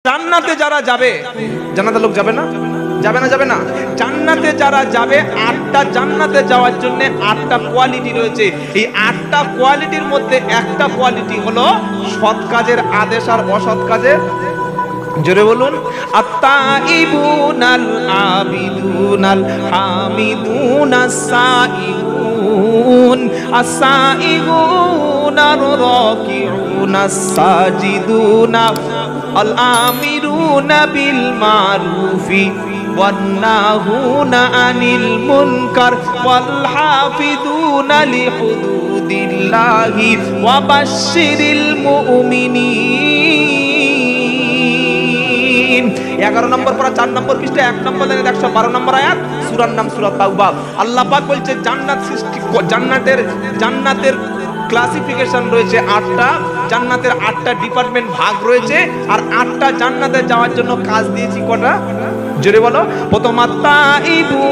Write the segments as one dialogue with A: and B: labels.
A: জান্নাতে যারা যাবে, জান্নাতে লোক যাবে না? যাবে না? যাবে না? জান্নাতে যারা যাবে, 8টা জান্নাতে যাওয়ার জন্য 8টা কোয়ালিটি রয়েছে। এই 8টা কোয়ালিটির মধ্যে একটা কোয়ালিটি হলো সৎ কাজের আদেশ আর অসৎ কাজের, জোরে বলুন, আত্তাইবুনাল আবিদুনাল হামিদুনাস সাইউন আসাইউনার রাকিউনাস সাজিদুনা আল আমিরুনা বিল মারুফি ওয়ান নাহুনা আনিল মুনকার ওয়াল হাফিজুনা লিহুদুদিল্লাহি ওয়া বাশশিরিল মুমিনিন। 11 নম্বর পারা 4 নম্বর পৃষ্ঠা 1 নম্বর লাইনে 112 নম্বর আয়াত, সূরার নাম সূরা তাওবা। আল্লাহ পাক বলছে জান্নাত সৃষ্টি, জান্নাতের ক্লাসিফিকেশন রয়েছে 8টা, জান্নাতের 8টা ডিপার্টমেন্ট ভাগ রয়েছে, আর 8টা জান্নাতে যাওয়ার জন্য কাজ দিয়েছি কটা, জোরে বলো। প্রথম আত্তাইবুন,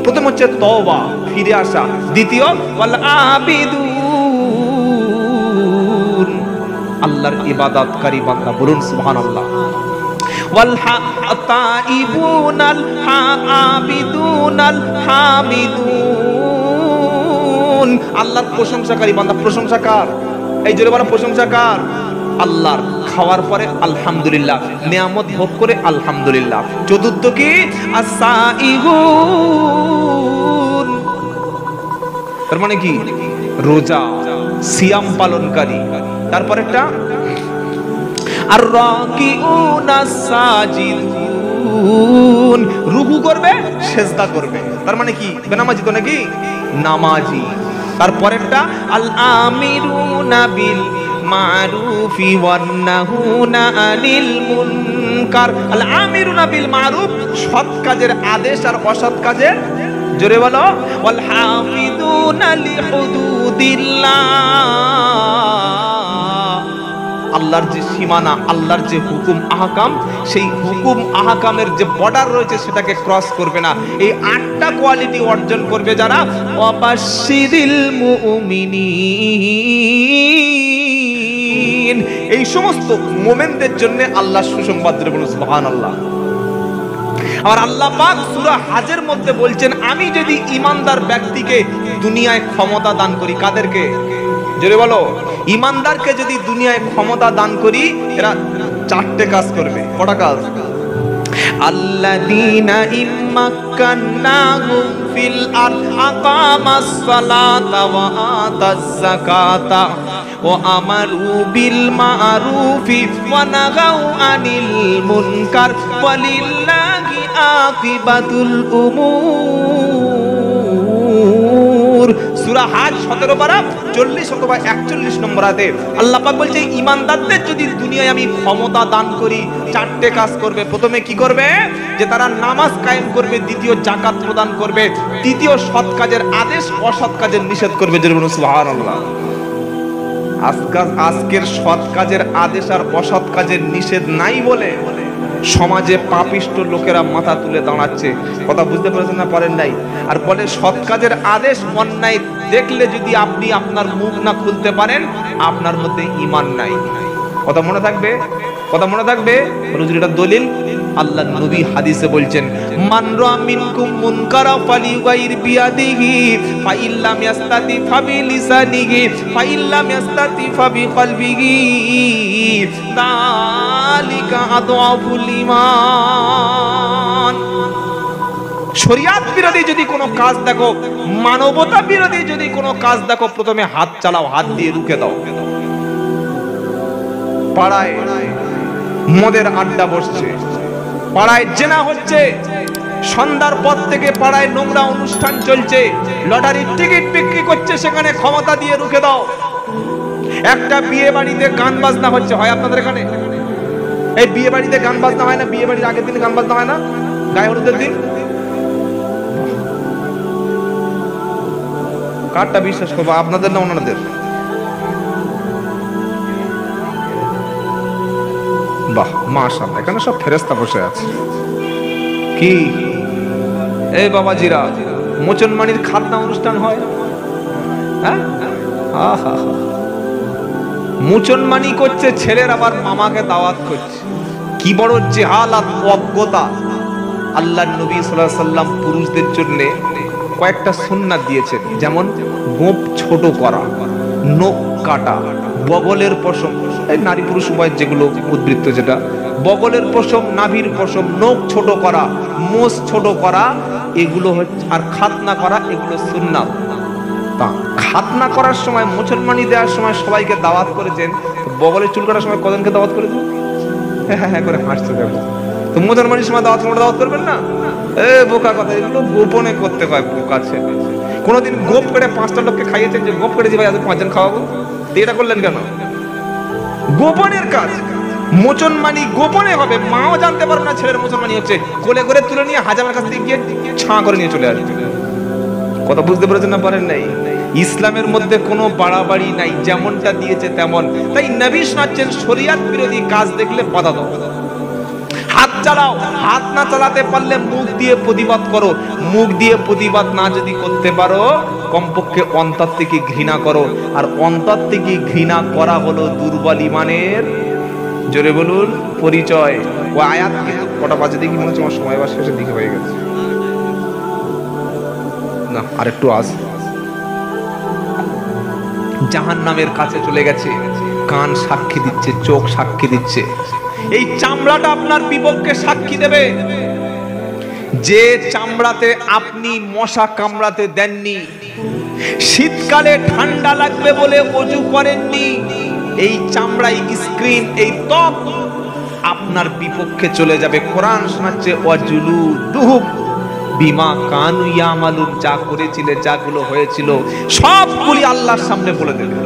A: প্রথম হচ্ছে তওবা, ফিরে আসা। দ্বিতীয় ওয়াল আবিদুন, আল্লাহর ইবাদতকারী বান্দা, বলুন সুবহানাল্লাহ। ওয়াল আতাইবুনাল আবিদুনাল হামিদুন, আল্লাহর প্রশংসাকারী বান্দা। প্রশংসাকার, এই জোরে বলো প্রশংসাকার আল্লাহর। খাওয়ার পরে আলহামদুলিল্লাহ, নিয়ামত ভোগ করে আলহামদুলিল্লাহ। চতুর্থ কি? আসাইগুন, তার মানে কি? রোজা, সিয়াম পালনকারী। তারপরেরটা আর রাকিউনাস সাজিদুন, রুকু করবে, সিজদা করবে, তার মানে কি? বেনামাজি তো নাকি? নামাজি। তারপরেরটা আল আমিরুনা বিল মারুফি ওয়ান নাহুনা আনিল মুনকার। আল আমিরুনা বিল মারুফ, সৎ কাজের আদেশ আর অসৎ কাজের, জোরে বলো। ওয়াল হাফিজুনা লিহুদুদিল্লাহ, আল্লাহর যে সীমানা, আল্লাহর যে হুকুম আহকাম, সেই হুকুম আহকামের যে বর্ডার রয়েছে সেটাকে ক্রস করবে না। এই 8টা কোয়ালিটি অর্জন করবে যারা, ওয়াবাশশিরিল মুমিনিন, এই সমস্ত মুমিনদের জন্য আল্লাহ সুসংবাদ দেবেন, বলুন সুবহানাল্লাহ। আর আল্লাহ পাক সূরা হজের মধ্যে বলছেন, আমি যদি ঈমানদার ব্যক্তিকে দুনিয়ায় ক্ষমতা দান করি, কাদেরকে? জোরে বলো। ঈমানদারকে যদি দুনিয়ায় ক্ষমতা দান করি, এরা 4টে কাজ করবে। কটা কাজ? আল্লাযীনা ইম্মাক্কান্নাহুম ফিল আরদ আকামাস সালাতা ওয়া আতাজ যাকাতা ওয়া আমারু বিল মারুফি ওয়া নাহাউ আনিল মুনকার ওয়ালিল্লাহি আকিবাতুল উমুর। সূরা হজ 17 পারা 40 অথবা 41 নম্বর আয়াতে আল্লাহ পাক বলছে, ঈমানদারদের যদি দুনিয়ায় আমি ক্ষমতা দান করি, 4টে কাজ করবে। প্রথমে কি করবে? যে তারা নামাজ কায়েম করবে, দ্বিতীয় যাকাত প্রদান করবে, তৃতীয় সৎ কাজের আদেশ, অসৎ কাজের নিষেধ করবে, জোরে বলুন সুবহানাল্লাহ। আজকের সৎ কাজের আদেশ আর অসৎ কাজের নিষেধ নাই বলে সমাজে পাপিষ্ট লোকেরা মাথা তুলে দাঁড়াচ্ছে। কথা বুঝতে পেরেছেন না? পারেন নাই। আর বলে সৎ কাজের আদেশ, অন্যায় দেখলে যদি আপনি আপনার মুখ না খুলতে পারেন, আপনার মধ্যে ঈমান নাই। কথা মনে থাকবে, কথা মনে থাকবে। হুজুর, এটা দলিল। আল্লাহ নবী হাদিসে বলছেন, মান রা মিনকুম মুনকারা ফালিয়ুগাইর বিয়াদিহি ফাইল্লাম ইয়াস্তাতি ফাবিলিসানিহি ফাইল্লাম ইয়াস্তাতি ফাবিকলবিহি যালিকা আদওয়াফুল ঈমান। শরিয়াত বিরোধী যদি কোনো কাজ দেখো, মানবতা বিরোধী যদি কোনো কাজ দেখো, প্রথমে হাত চালাও, হাত দিয়ে রুখে দাও। পাড়ায় মদের আড্ডা বসছে, পাড়ায় জেনা হচ্ছে, সন্ধ্যার পর থেকে পাড়ায় নোংরা অনুষ্ঠান চলছে, লটারির টিকিট বিক্রি করছে, সেখানে ক্ষমতা দিয়ে রুখে দাও। একটা বিয়ে বাড়িতে গান বাজনা হচ্ছে, হয় আপনাদের এখানে? এই বিয়ে বাড়িতে গান বাজনা হয় না? বিয়ে বাড়ির আগের দিন গান বাজনা হয় না? গায়ে হলুদের দিন? কারটা বিশ্বাস করবো, আপনাদের না ওনাদের? বাহ, মাশাআল্লাহ, এখানে সব ফেরেশতা বসে আছে। কি এই বাবাজিরা, মোচনমানির খাতনা অনুষ্ঠান হয়, হ্যাঁ? মুসলমানি করছে, ছেলের আবার মামাকে দাওয়াত করছে। কি বড় জেহালাত, অজ্ঞতা। আল্লাহর নবী সাল্লাল্লাহু আলাইহি সাল্লাম পুরুষদের জন্য কয়েকটা সুন্নাত দিয়েছেন, যেমন গোঁফ ছোট করা, নখ কাটা, বগলের পশম, এই নারী পুরুষ উভয় যেগুলো উদ্বৃত্ত, যেটা বগলের পশম, নাভির পশম, নখ ছোট করা, মোষ ছোট করা, এগুলো হচ্ছে, আর খাতনা করা, এগুলো সুন্নাত। তা খাতনা করার সময়, মুসলমানি দেওয়ার সময় সবাইকে দাওয়াত করেছেন, বগলের চুল কাটার সময় কজনকে দাওয়াত করেছেন? হ্যাঁ করে হাসতে থাকবো। তো মুসলমানির সময় দাওয়াত করবেন না? বোকা কথা, এগুলো গোপনে করতে হয়। বোকা ছেলে, কোনোদিন গোপ করে 5টা লোককে খাইয়েছেন যে গোপ করে যে ভাই আজ 5 জন খাওয়াবো, এটা করলেন কেন? গোপনের কাজ। মুসলমানি গোপনে হবে, মাও জানতে পারবে না ছেলের মুসলমানি হচ্ছে। কোলে করে তুলে নিয়ে হাজামের কাছ থেকে গিয়ে ছাঁ করে নিয়ে চলে আসবে। কথা বুঝতে পেরেছেন না পারেন নাই? ইসলামের মধ্যে কোনো বাড়াবাড়ি নাই, যেমনটা দিয়েছে তেমন। তাই নবী শোনাচ্ছেন, শরিয়াত বিরোধী কাজ দেখলে বাধা দাও, হাত চালাও। হাত না চালাতে পারলে মুখ দিয়ে প্রতিবাদ করো। মুখ দিয়ে প্রতিবাদ না যদি করতে পারো, কমপক্ষে অন্তর থেকে ঘৃণা করো। আর অন্তর থেকে ঘৃণা করা হলো দুর্বল ঈমানের, জোরে বলুন, পরিচয়। ও আয়াত কটা বাজে দেখি, মনে হচ্ছে আমার সময় বা শেষের দিকে হয়ে গেছে। না, আরেকটু আস। জাহান্নামের কাছে চলে গেছে, কান সাক্ষী দিচ্ছে, চোখ সাক্ষী দিচ্ছে। এই চামড়াটা আপনার বিপক্ষে সাক্ষী দেবে। যে চামড়াতে আপনি মশা কামড়াতে দেননি, শীতকালে ঠান্ডা লাগবে বলে অজু করেননি, এই চামড়াই স্ক্রিন, এই ত্বক আপনার বিপক্ষে চলে যাবে। কোরআন শোনাচ্ছে, ওয়াজুলুদুহুম বিমা কানু ইয়ামালুন, যা করেছিলে, যাগুলো হয়েছিল সবগুলি আল্লাহর সামনে বলে দেবে।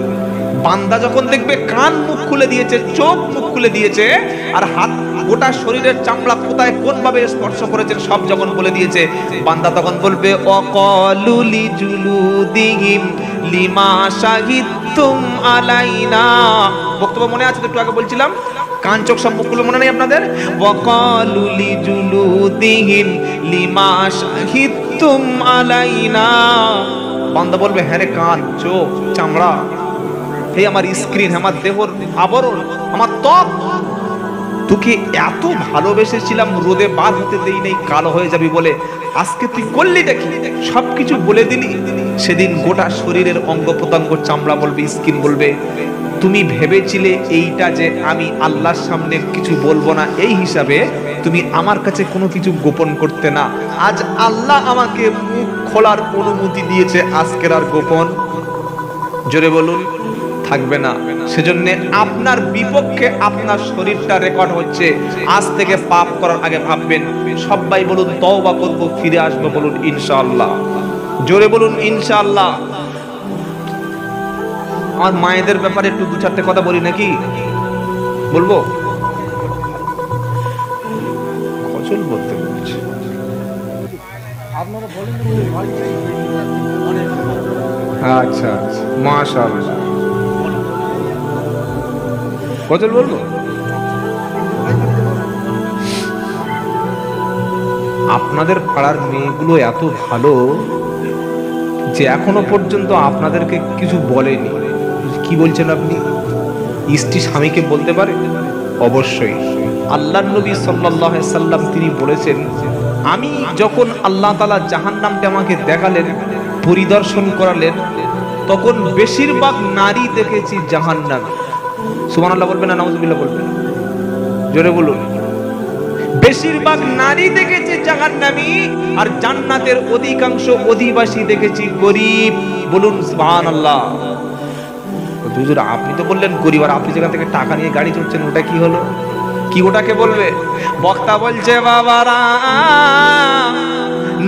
A: বান্দা যখন দেখবে কান মুখ খুলে দিয়েছে, চোখ মুখ খুলে দিয়েছে, আর হাত, গোটা শরীরের চামড়া কোথায় কোন ভাবে স্পর্শ করেছেন সব যখন বলে দিয়েছে, বান্দা তখন বলবে, অকালু লিজুলুদিহিম লিমা শাহিদতুম আলাইনা। বক্তব্য মনে আছে তো? একটু আগে বলছিলাম, কান চোখ সব মুখ খুলে, মনে নেই আপনাদের? ওয়াকালু লিজুলুদিহিম লিমা শাহিদতুম আলাইনা। বান্দা বলবে, হ্যাঁ রে, কান, চোখ, চামড়া, হে আমার স্ক্রিন, আমার দেহর আবরণ, আমার ত্বক, তোকে এত ভালোবেসেছিলাম, রোদে বার হতে দেই নেই, কালো হয়ে যাবি বলে, আজকে তুই করলি দেখি, সবকিছু বলে দিলি। সেদিন গোটা শরীরের অঙ্গ প্রত্যঙ্গ, চামড়া বলবে, স্কিন বলবে, তুমি ভেবেছিলে এইটা যে আমি আল্লাহর সামনে কিছু বলবো না, এই হিসাবে তুমি আমার কাছে কোনো কিছু গোপন করতে না। আজ আল্লাহ আমাকে মুখ খোলার অনুমতি দিয়েছে, আজকের আর গোপন, জোরে বলুন, থাকবে না। সেজন্য আপনার বিপক্ষে আপনার শরীরটা রেকর্ড হচ্ছে। আজ থেকে পাপ করার আগে ভাববেন, সবাই বলুন তওবা করব, ফিরে আসবো, বলুন ইনশাআল্লাহ, জোরে বলুন ইনশাআল্লাহ। আমার মায়েদের ব্যাপারে একটু 2-4টে কথা বলি নাকি? বলবো? খচল বলতে বলছে, আপনারা বলেন। আচ্ছা, মাশাআল্লাহ, কচল বলবো? আপনাদের পাড়ার মেয়েগুলো এত ভালো যে এখনো পর্যন্ত আপনাদেরকে কিছু বলেনি। কি বলছেন আপনি? স্ত্রী স্বামীকে বলতে পারে? অবশ্যই। আল্লাহর নবী সাল্লাল্লাহু আলাইহি সাল্লাম তিনি বলেছেন, আমি যখন আল্লাহ তাআলা জাহান্নামটা আমাকে দেখালেন, পরিদর্শন করালেন, তখন বেশিরভাগ নারী দেখেছি জাহান্নামী। সুবহানাল্লাহ বলবেন না নাউজুবিল্লাহ বলবেন? জোরে বলুন। বেশিরভাগ নারী দেখেছি জাহান্নামী, আর জান্নাতের অধিকাংশ অধিবাসী দেখেছি গরিব। বলুন সুবহানাল্লাহ। হুজুর আপনি তো বললেন গরিব, আর আপনি যেখান থেকে টাকা নিয়ে গাড়ি চড়ছেন, ওটা কি হলো? কি ওটাকে বলবে? বক্তা বলছে, বাবারা,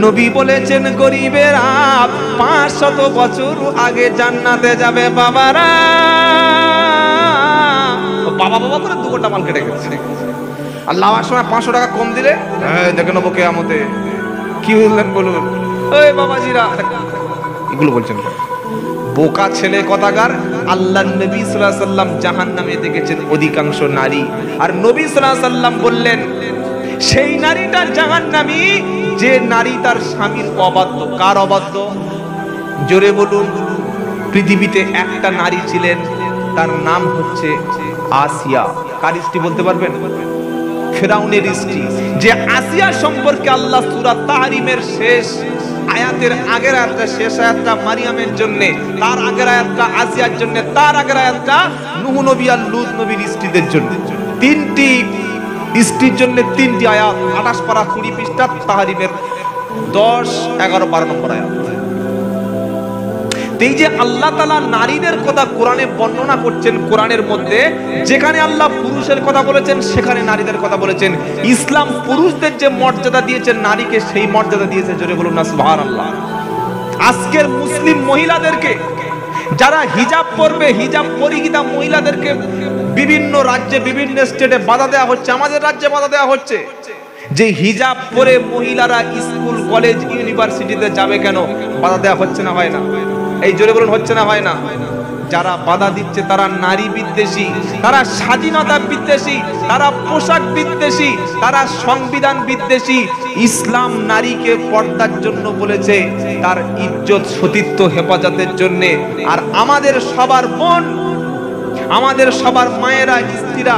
A: নবী বলেছেন গরিবেরা 500 বছর আগে জান্নাতে যাবে। বাবারা, বাবা বাবা করে 2 ঘন্টা মাল কেটে গেছে। আর লাওয়ার সময় 500 টাকা কম দিলে দেখে নেবো কিয়ামতে। কি বললেন বলুন? এই বাবাজিরা, এগুলো বলছেন বোকা ছেলে কথাকার। আল্লাহর নবী সাল্লাল্লাহু আলাইহি সাল্লাম জাহান্নামে দেখেছেন অধিকাংশ নারী, আর নবী সাল্লাল্লাহু আলাইহি সাল্লাম বললেন সেই নারীটা জাহান্নামী যে নারী তার স্বামীর অবাধ্য। কার অবাধ্য? জোরে বলুন। পৃথিবীতে একটা নারী ছিলেন, তার নাম হচ্ছে আসিয়া। কার স্ত্রী বলতে পারবেন? ফেরাউনের স্ত্রী। যে আসিয়া সম্পর্কে আল্লাহ সূরা তাহরিমের শেষ আয়াতের আগের আয়াতটা, শেষ আয়াতটা মারিয়ামের জন্য, তার আগের আয়াতটা আসিয়ার জন্য, তার আগের আয়াতটা নূহ নবী আর লূত নবীর স্ত্রীদের জন্য। তিনটি স্ত্রীর জন্য তিনটি আয়াত, 28 পারা 20 পৃষ্ঠা তাহরিমের 10, 11, 12 নম্বর আয়াত। এই যে আল্লাহ তাআলা নারীদের কথা কোরআনে বর্ণনা করছেন, কোরআনের মধ্যে যেখানে আল্লাহ পুরুষের কথা বলেছেন সেখানে নারীদের কথা বলেছেন। ইসলাম পুরুষদের যে মর্যাদা দিয়েছেন, নারীকে সেই মর্যাদা দিয়েছে। জোরে বলুন না সুবহানাল্লাহ। আজকের মুসলিম মহিলাদেরকে যারা হিজাব পরবে, হিজাব পরিহিতা মহিলাদেরকে বিভিন্ন রাজ্যে বিভিন্ন স্টেটে বাধা দেওয়া হচ্ছে। আমাদের রাজ্যে বাধা দেওয়া হচ্ছে যে হিজাব পরে মহিলারা স্কুল কলেজ ইউনিভার্সিটিতে যাবে কেন? বাধা দেওয়া হচ্ছে না, হয় না? এই জোরে বলুন, হচ্ছে না, হয় না? যারা বাধা দিচ্ছে তারা নারী বিদ্বেষী, তারা স্বাধীনতা বিদ্বেষী, তারা পোশাক বিদ্বেষী, তারা সংবিধান বিদ্বেষী। ইসলাম নারীকে পর্দার জন্য বলেছে, তার ইজ্জত সতীত্ব হেফাজতের জন্য। আর আমাদের সবার বোন, আমাদের সবার মায়েরা, স্ত্রীরা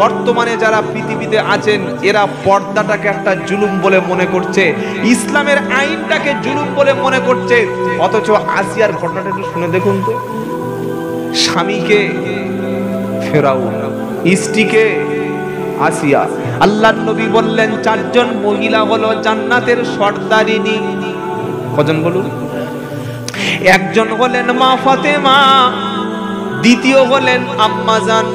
A: বর্তমানে যারা পৃথিবীতে আছেন, এরা পর্দাটাকে একটা জুলুম বলে মনে করছে, ইসলামের আইনটাকে জুলুম বলে মনে করছে। অথচ আসিয়ার ঘটনাটা একটু শুনে দেখুন তো। স্বামীকে ফেরাউন, স্ত্রীকে আসিয়া। আল্লাহর নবী বললেন 4 জন মহিলা হলো জান্নাতের সর্দারিনী। কজন বলুন? একজন হলেন মা ফাতেমা, দ্বিতীয় হলেন আম্মাজান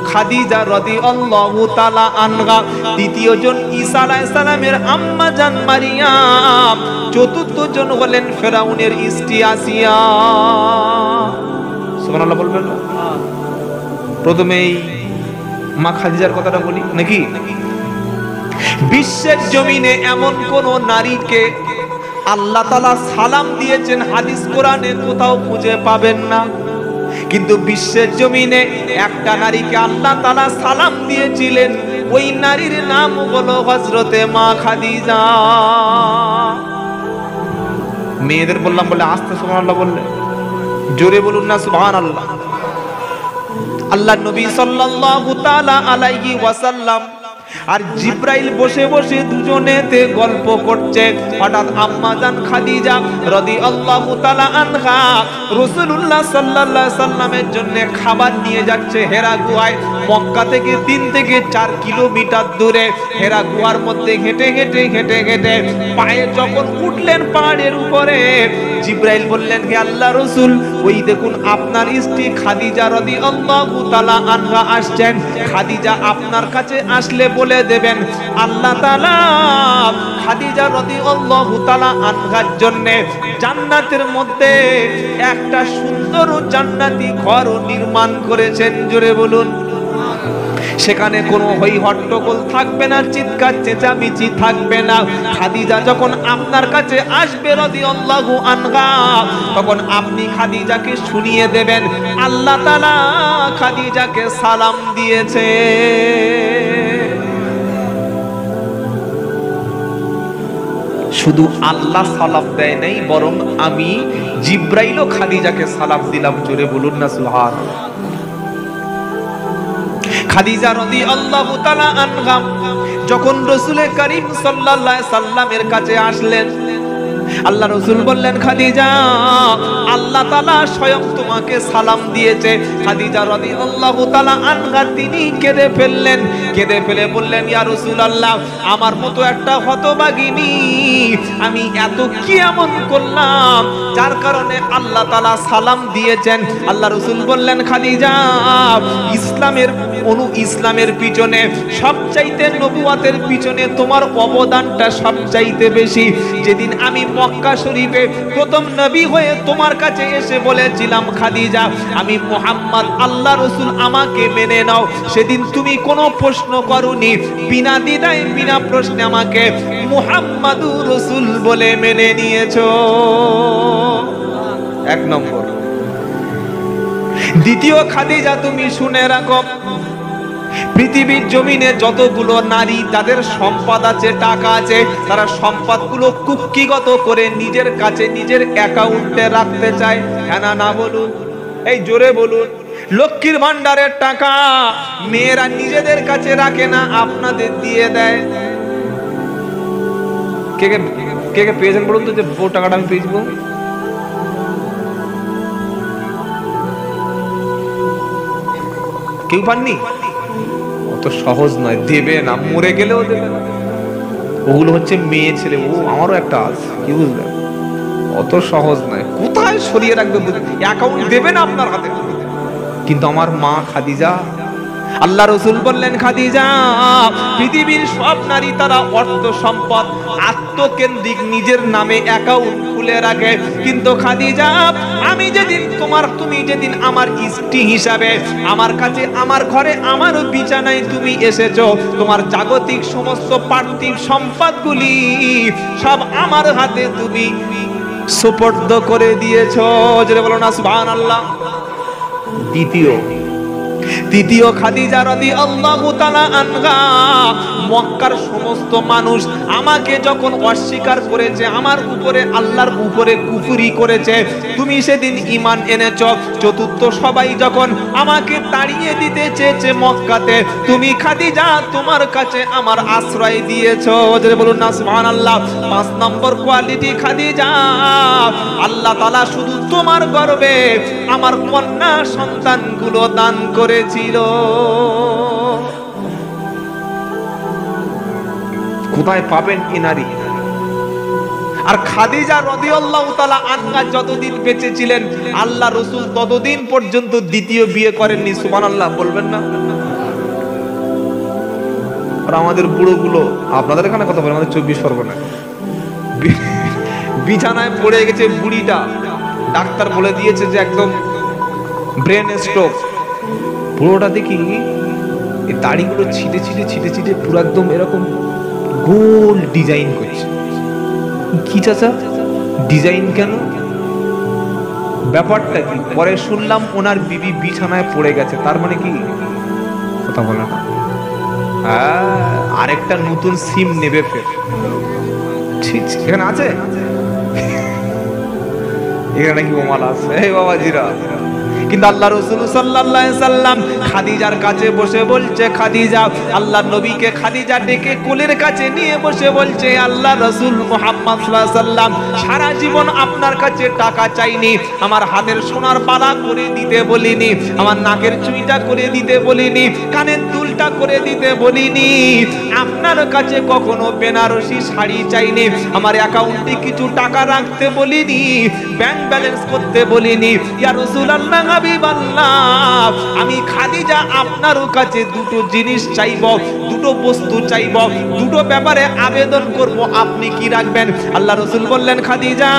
A: খাদিজা রাদিয়াল্লাহু তাআলা আনহা, তৃতীয় জন ঈসা আলাইহিস সালামের আম্মা জান মারিয়াম, চতুর্থ জন হলেন ফেরাউনের স্ত্রী আসিয়া। সুবহানাল্লাহ বলবেন? প্রথমেই মা খাদিজার কথাটা বলি নাকি? বিশ্বের জমিনে এমন কোন নারীকে আল্লাহ তাআলা সালাম দিয়েছেন হাদিস কোরআনে কোথাও খুঁজে পাবেন না। কিন্তু বিশ্বের জমিনে একটা নারীকে আল্লাহ তাআলা সালাম দিয়েছিলেন, ওই নারীর নাম হলো হযরতে মা খাদিজা। মেয়েদের বললাম বলে আস্তে সুবহানাল্লাহ বললে, জোরে বলুন না সুবহানাল্লাহ। আল্লাহর নবী সাল্লাল্লাহু তাআলা আলাইহি ওয়াসাল্লাম আর জিব্রাইল বসে বসে দুজনেতে গল্প করছে। হঠাৎ আম্মা জান খাদিজা রাদিয়াল্লাহু তাআলা আনহা রাসূলুল্লাহ সাল্লাল্লাহু আলাইহি সাল্লামের জন্য খাবার নিয়ে যাচ্ছে হেরা গুহায়। মক্কা থেকে 3 থেকে 4 কিলোমিটার দূরে হেরা গুহার মধ্যে হেঁটে হেঁটে হেঁটে হেঁটে পায়ে যখন উঠলেন পাহাড়ের উপরে, জিব্রাইল বললেন, হে আল্লাহর রাসূল, ওই দেখুন আপনার স্ত্রী খাদিজা রাদিয়াল্লাহু তাআলা আনহা আসছেন। খাদিজা আপনার কাছে আসলে বলে দেবেন আল্লাহ তাআলা খাদিজা রাদিয়াল্লাহু তাআলা আনহার জন্য জান্নাতের মধ্যে একটা সুন্দর জান্নাতি ঘর নির্মাণ করেছেন। জোরে বলুন। সেখানে কোনো হই হট্টগোল থাকবে না, চিৎকার চেঁচামেচি থাকবে না। খাদিজা যখন আপনার কাছে আসবে রাদিয়াল্লাহু আনহা, তখন আপনি খাদিজাকে শুনিয়ে দেবেন আল্লাহ তাআলা খাদিজাকে সালাম দিয়েছে। শুধু আল্লাহ সালাম দেয় নাই, বরং আমি জিব্রাইলও খাদিজাকে সালাম দিলাম। জোরে বলুন না সুবহানাল্লাহ। খাদিজা রাদিয়াল্লাহু তাআলা আনহা যখন রাসূল করিম সাল্লাল্লাহু আলাইহি সাল্লামের কাছে আসলেন, আল্লাহ রাসূল বললেন, খাদিজা আল্লাহ তাআলা স্বয়ং তোমাকে সালাম দিয়েছে। খাদিজা রাদিয়াল্লাহু তাআলা আনহা তিনি কেঁদে ফেললেন। কেঁদে ফেলে বললেন, ইয়া রাসূলুল্লাহ, আমার মতো একটা হতভাগিনী আমি এত কি এমন করলাম যার কারণে আল্লাহ তাআলা সালাম দিয়েছেন? আল্লাহ রাসূল বললেন, খাদিজা ইসলামের পিছনে সবচাইতে, নবুয়তের পিছনে তোমার অবদানটা সবচাইতে বেশি। যেদিন আমি মক্কা শরীফে প্রথম নবী হয়ে তোমার কাছে এসে বলেছিলাম, খাদিজা আমি মুহাম্মদ, আল্লাহ রাসূল আমাকে মেনে নাও, সেদিন তুমি কোনো প্রশ্ন করোনি, বিনা দ্বিধায় বিনা প্রশ্নে আমাকে মুহাম্মাদুর রাসূল বলে মেনে নিয়েছো। 1 নম্বর। দ্বিতীয়, খাদিজা তুমি শুনে রাখো, পৃথিবীর জমিনে যতগুলো নারী তাদের সম্পদ আছে, টাকা আছে, তারা সম্পদগুলো কুক্ষিগত করে নিজের কাছে নিজের অ্যাকাউন্টে রাখতে চায়। হ্যাঁ না বলুন? এই জোরে বলুন। লক্ষ্মীর ভান্ডারের টাকা মেয়েরা নিজেদের কাছে রাখে না, আপনাদের দিয়ে দেয়। কে কে কে কে পেয়েছেন বলুন তো, যে বউ টাকাটা আমি পেয়েছি? কেউ পাননি? অত সহজ নয়, দেবে না, মরে গেলেও দেবে না। ওগুলো হচ্ছে মেয়ে ছেলে। ও আমারও একটা আছে, কি বুঝলেন? অত সহজ নয়। কোথায় সরিয়ে রাখবে? অ্যাকাউন্ট দেবে না আপনার হাতে। কিন্তু আমার মা খাদিজা, আল্লাহ রাসূল বললেন, খাদিজা পৃথিবীর সব নারী তারা অর্থ সম্পদ আত্মকেন্দ্রিক নিজের নামে অ্যাকাউন্ট খুলে রাখে, কিন্তু খাদিজা আমি যেদিন তুমি যেদিন আমার স্ত্রী হিসাবে আমার কাছে, আমার ঘরে, আমার বিছানায় তুমি এসেছো, তোমার জাগতিক সমস্ত পার্থিব সম্পদগুলি সব আমার হাতে তুমি সুপর্দ করে দিয়েছো। যেটা বলো না সুবহানাল্লাহ। দ্বিতীয় খাদিজা রাদিয়াল্লাহু তাআলা আনহা, মক্কার সমস্ত মানুষ আমাকে যখন অস্বীকার করেছে, আমার উপরে আল্লাহর উপরে কুফরি করেছে, তুমি সেদিন ঈমান এনেছো। চতুর্থ সবাই যখন আমাকে তাড়িয়ে দিতে চেয়েছে মক্কাতে, তুমি খাদিজা তোমার কাছে আমার আশ্রয় দিয়েছো। যে বলুন না সুবহানাল্লাহ। 5 নম্বর কোয়ালিটি খাদিজা, আল্লাহ তাআলা শুধু তোমার গর্ভে আমার কন্যা সন্তানগুলো দান করেছিল। কোথায় পাবেন এই নারী? আর খাদিজা রাদিয়াল্লাহু তাআলা আনহা যতদিন বেঁচে ছিলেন, আল্লাহ রাসূল ততদিন পর্যন্ত দ্বিতীয় বিয়ে করেননি। সুবহানাল্লাহ বলবেন না? আর আমাদের বুড়োগুলো, আপনাদের এখানে কথা বলে, আমাদের 24 পরগনায় বিছানায় পড়ে গেছে বুড়িটা, ডাক্তার বলে দিয়েছে যে একদম ব্রেন স্ট্রোক। পুরোটা দেখি এই দাড়িগুলো ছিটে ছিটে পুরো একদম এরকম গোল ডিজাইন করছে। কি চাচা, ডিজাইন কেন? ব্যাপারটা কি? পরে শুনলাম ওনার বিবি বিছানায় পড়ে গেছে। তার মানে কি? কথা বলে না। আরেকটা নতুন সিম নেবে ফের। এখানে আছে, এখানে কি ওমাল আছে? এই বাবাজিরা, কিন্তু আল্লাহ রাসূল সাল্লাল্লাহু আলাইহি সাল্লাম খাদিজার কাছে বসে বলছে, খাদিজা, আল্লাহর নবীকে খাদিজা ডেকে কোলের কাছে নিয়ে বসে বলছে, আল্লাহ রাসূল মুহাম্মদ সাল্লাল্লাহু আলাইহি সাল্লাম সারা জীবন আপনার কাছে টাকা চাইনি, আমার হাতের সোনার বালা করে দিতে বলিনি, আমার নাকের চুইটা করে দিতে বলিনি, কানের দুলটা করে দিতে বলিনি, আপনার কাছে কখনো বেনারসি শাড়ি চাইনি, আমার অ্যাকাউন্টে কিছু টাকা রাখতে বলিনি, ব্যাংক ব্যালেন্স করতে বলিনি। ইয়া রাসূলুল্লাহ, আমি খাদিজা আপনার কাছে দুটো জিনিস চাইব, দুটো বস্তু চাইব, দুটো ব্যাপারে আবেদন করব, আপনি কি রাখবেন? আল্লাহ রাসূল বললেন, খাদিজা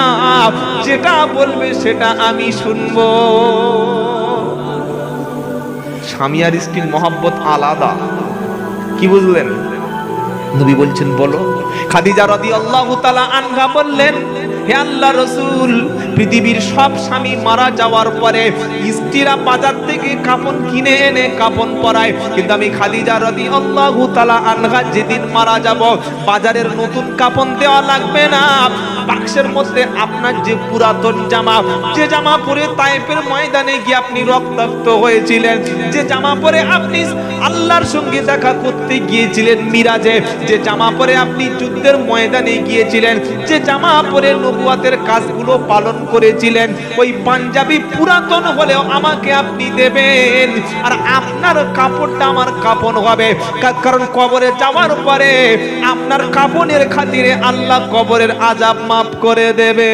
A: যেটা বলবে সেটা আমি শুনবো। স্বামী আর স্ত্রীর মহব্বত আলাদা, কি বুঝলেন? নবী বলছেন বলো। খাদিজা রাদিয়াল্লাহু তাআলা আনহা বললেন, হে আল্লাহর রাসূল, পৃথিবীর সব স্বামী মারা যাওয়ার পরে স্ত্রীরা বাজার থেকে কাপড় কিনে এনে কাপড় পরায়, কিন্তু আমি খাদিজা রাদিয়াল্লাহু তাআলা আনহা যেদিন মারা যাব, বাজারের নতুন কাপড় দেওয়া লাগবে না, বাক্সের মধ্যে আপনার যে পুরাতন জামা, যে জামা পরে তায়েফের ময়দানে গিয়ে আপনি রক্তাক্ত হয়েছিলেন, যে জামা পরে আপনি আল্লাহর সঙ্গে দেখা করতে গিয়েছিলেন মিরাজে, যে জামা পরে আপনি যুদ্ধের ময়দানে গিয়েছিলেন, যে জামা পরে নবুয়াতের কাজগুলো পালন করেছিলেন, ওই পাঞ্জাবি পুরাতন হলেও আমাকে আপনি দেবেন, আর আপনার কাপড়টা আমার কাপড় হবে, কারণ কবরে যাওয়ার পরে আপনার কাপড়ের খাতিরে আল্লাহ কবরের আযাব মাফ করে দেবে।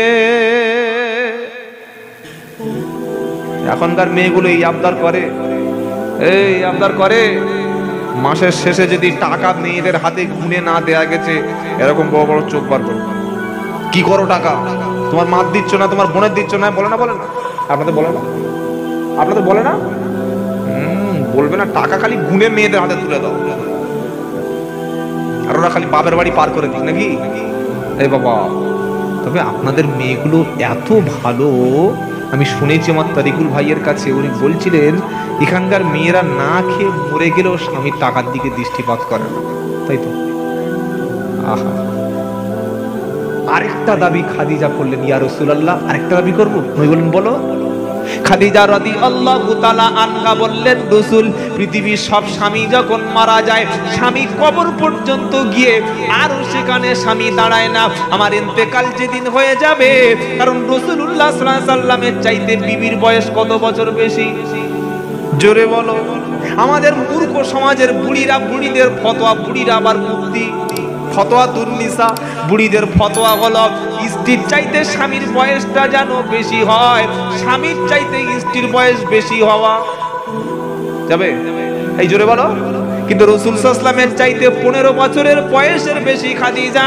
A: এখনকার মেয়েগুলো এই আবদার করে, এই আবদার করে। মাসের শেষে যদি টাকা মেয়েদের হাতে গুনে না দেয়া গেছে, এরকম বড় বড় চোখ বার করবে। কি করো টাকা? তোমার মা দিচ্ছ না, তোমার বোনের দিচ্ছ না, বলে না? বলে না? আপনাদের বলে না? আপনাদের বলে না? বলবে না? টাকা খালি গুনে মেয়েদের হাতে তুলে দাও, আর ওরা খালি বাপের বাড়ি পার করে দিক নাকি? এই বাবা, তবে আপনাদের মেয়েগুলো এত ভালো। আমি শুনেছি আমার তারিকুল ভাইয়ের কাছে, উনি বলছিলেন এখানকার মেয়েরা না খেয়ে মরে গেলেও স্বামীর টাকার দিকে দৃষ্টিপাত করে না, তাই তো? আহা, আরেকটা দাবি খাদিজা করলেন, ইয়া রাসূলুল্লাহ, আরেকটা দাবি করবো। নবী বললেন বলো। খাদিজা রাদিয়াল্লাহু তাআলা আনহা বললেন, রাসূল, পৃথিবীর সব স্বামী যখন মারা যায়, স্বামী কবর পর্যন্ত গিয়ে আর সেখানে স্বামী দাঁড়ায় না। আমার ইন্তেকাল যেদিন হয়ে যাবে, কারণ রাসূলুল্লাহ সাল্লাল্লাহু আলাইহি সাল্লামের চাইতে বিবির বয়স কত বছর বেশি? জোরে বলো। আমাদের মূর্খ সমাজের বুড়িরা, বুড়িদের ফতোয়া, বুড়িরা আবার মুফতি, ফতোয়া তুন্নিসা, বুড়িদের ফতোয়া হলো স্ত্রীর চাইতে স্বামীর বয়সটা যেন বেশি হয়, স্বামীর চাইতে স্ত্রীর বয়স বেশি হওয়া যাবে। এই জোরে বলো। কিন্তু রাসূল সাল্লাল্লাহু আলাইহি ওয়াসাল্লামের চাইতে 15 বছরের বয়সের বেশি খাদিজা।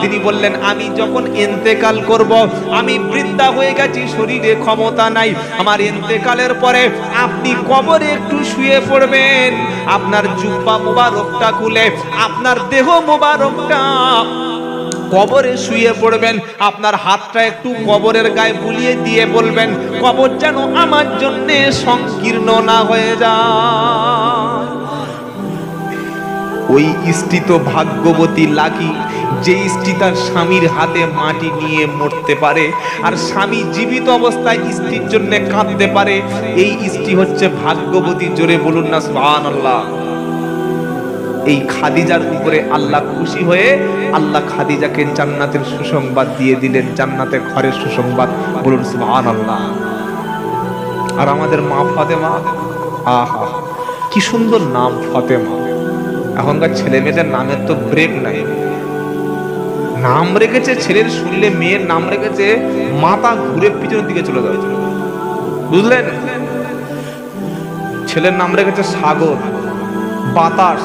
A: তিনি বললেন, আমি যখন ইন্তেকাল করব, আমি বৃদ্ধা হয়ে গেছি, শরীরে ক্ষমতা নাই, আমার ইন্তেকালের পরে আপনি কবরে একটু শুয়ে পড়বেন, আপনার জুব্বা মোবারকটা খুলে আপনার দেহ মোবারকটা কবরে শুয়ে পড়বেন, আপনার হাতটা একটু কবরের গায়ে বুলিয়ে দিয়ে বলবেন, কবর যেন আমার জন্য সংকীর্ণ না হয়ে যায়। ওই স্ত্রী তো ভাগ্যবতী, লাকি, যে স্ত্রী তার স্বামীর হাতে মাটি নিয়ে মরতে পারে, আর স্বামী জীবিত অবস্থায় স্ত্রীর জন্য কাঁদতে পারে, এই স্ত্রী হচ্ছে ভাগ্যবতী। জোরে বলুন না সুবহানাল্লাহ। এই খাদিজার উপরে আল্লাহ খুশি হয়ে আল্লাহ খাদিজাকে জান্নাতের সুসংবাদ দিয়ে দিলেন, জান্নাতের ঘরের সুসংবাদ। বলুন সুবহানাল্লাহ। আর আমাদের মা ফাতেমা, আহা কি সুন্দর নাম ফাতেমা। এখনকার ছেলে মেয়েদের নামের তো ব্রেক নাই। নাম রেখেছে, ছেলের শুনলে মেয়ের নাম রেখেছে, মাথা ঘুরে পিছনের দিকে চলে যাবে, বুঝলেন? ছেলের নাম রেখেছে সাগর, বাতাস,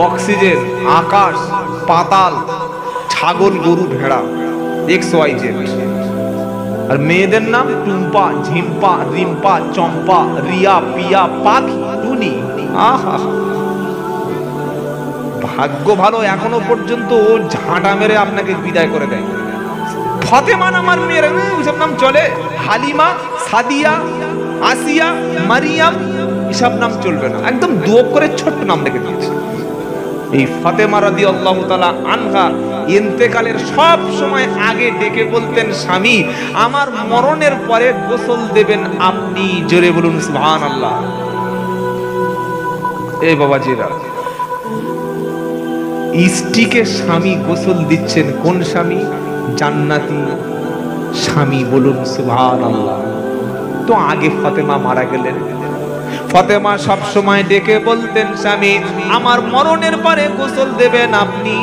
A: অক্সিজেন, আকাশ, পাতাল, ছাগল, গরু, ভেড়া, XYZ। আর মেয়েদের নাম টুম্পা, ঝিম্পা, রিম্পা, চম্পা, রিয়া, পিয়া, পাখি, টুনি। আহা, ভাগ্য ভালো, এখনো পর্যন্ত ও ঝাঁটা মেরে আপনাকে বিদায় করে দেয়। ফাতেমা নামার মেয়ের ওইসব নাম চলে? হালিমা, সাদিয়া, আসিয়া, মারিয়াম, এসব নাম চলবে না। একদম দুয়ো করে ছোট্ট নাম রেখে দিয়েছে। এই ফাতেমা রাদিয়াল্লাহু তাআলা আনহা ইন্তেকালের সব সময় আগে ডেকে বলতেন, স্বামী, আমার মরণের পরে গোসল দেবেন আপনি। জোরে বলুন সুবহানাল্লাহ। এই বাবাজিরা, স্ত্রীকে স্বামী গোসল দিচ্ছেন, কোন স্বামী? জান্নাতি স্বামী। বলুন সুবহানাল্লাহ। তো আগে ফাতেমা মারা গেলেন, ফাতেমা সব সময় ডেকে বলতেন, স্বামী, আমার মরণের পরে গোসল দেবেন আপনি,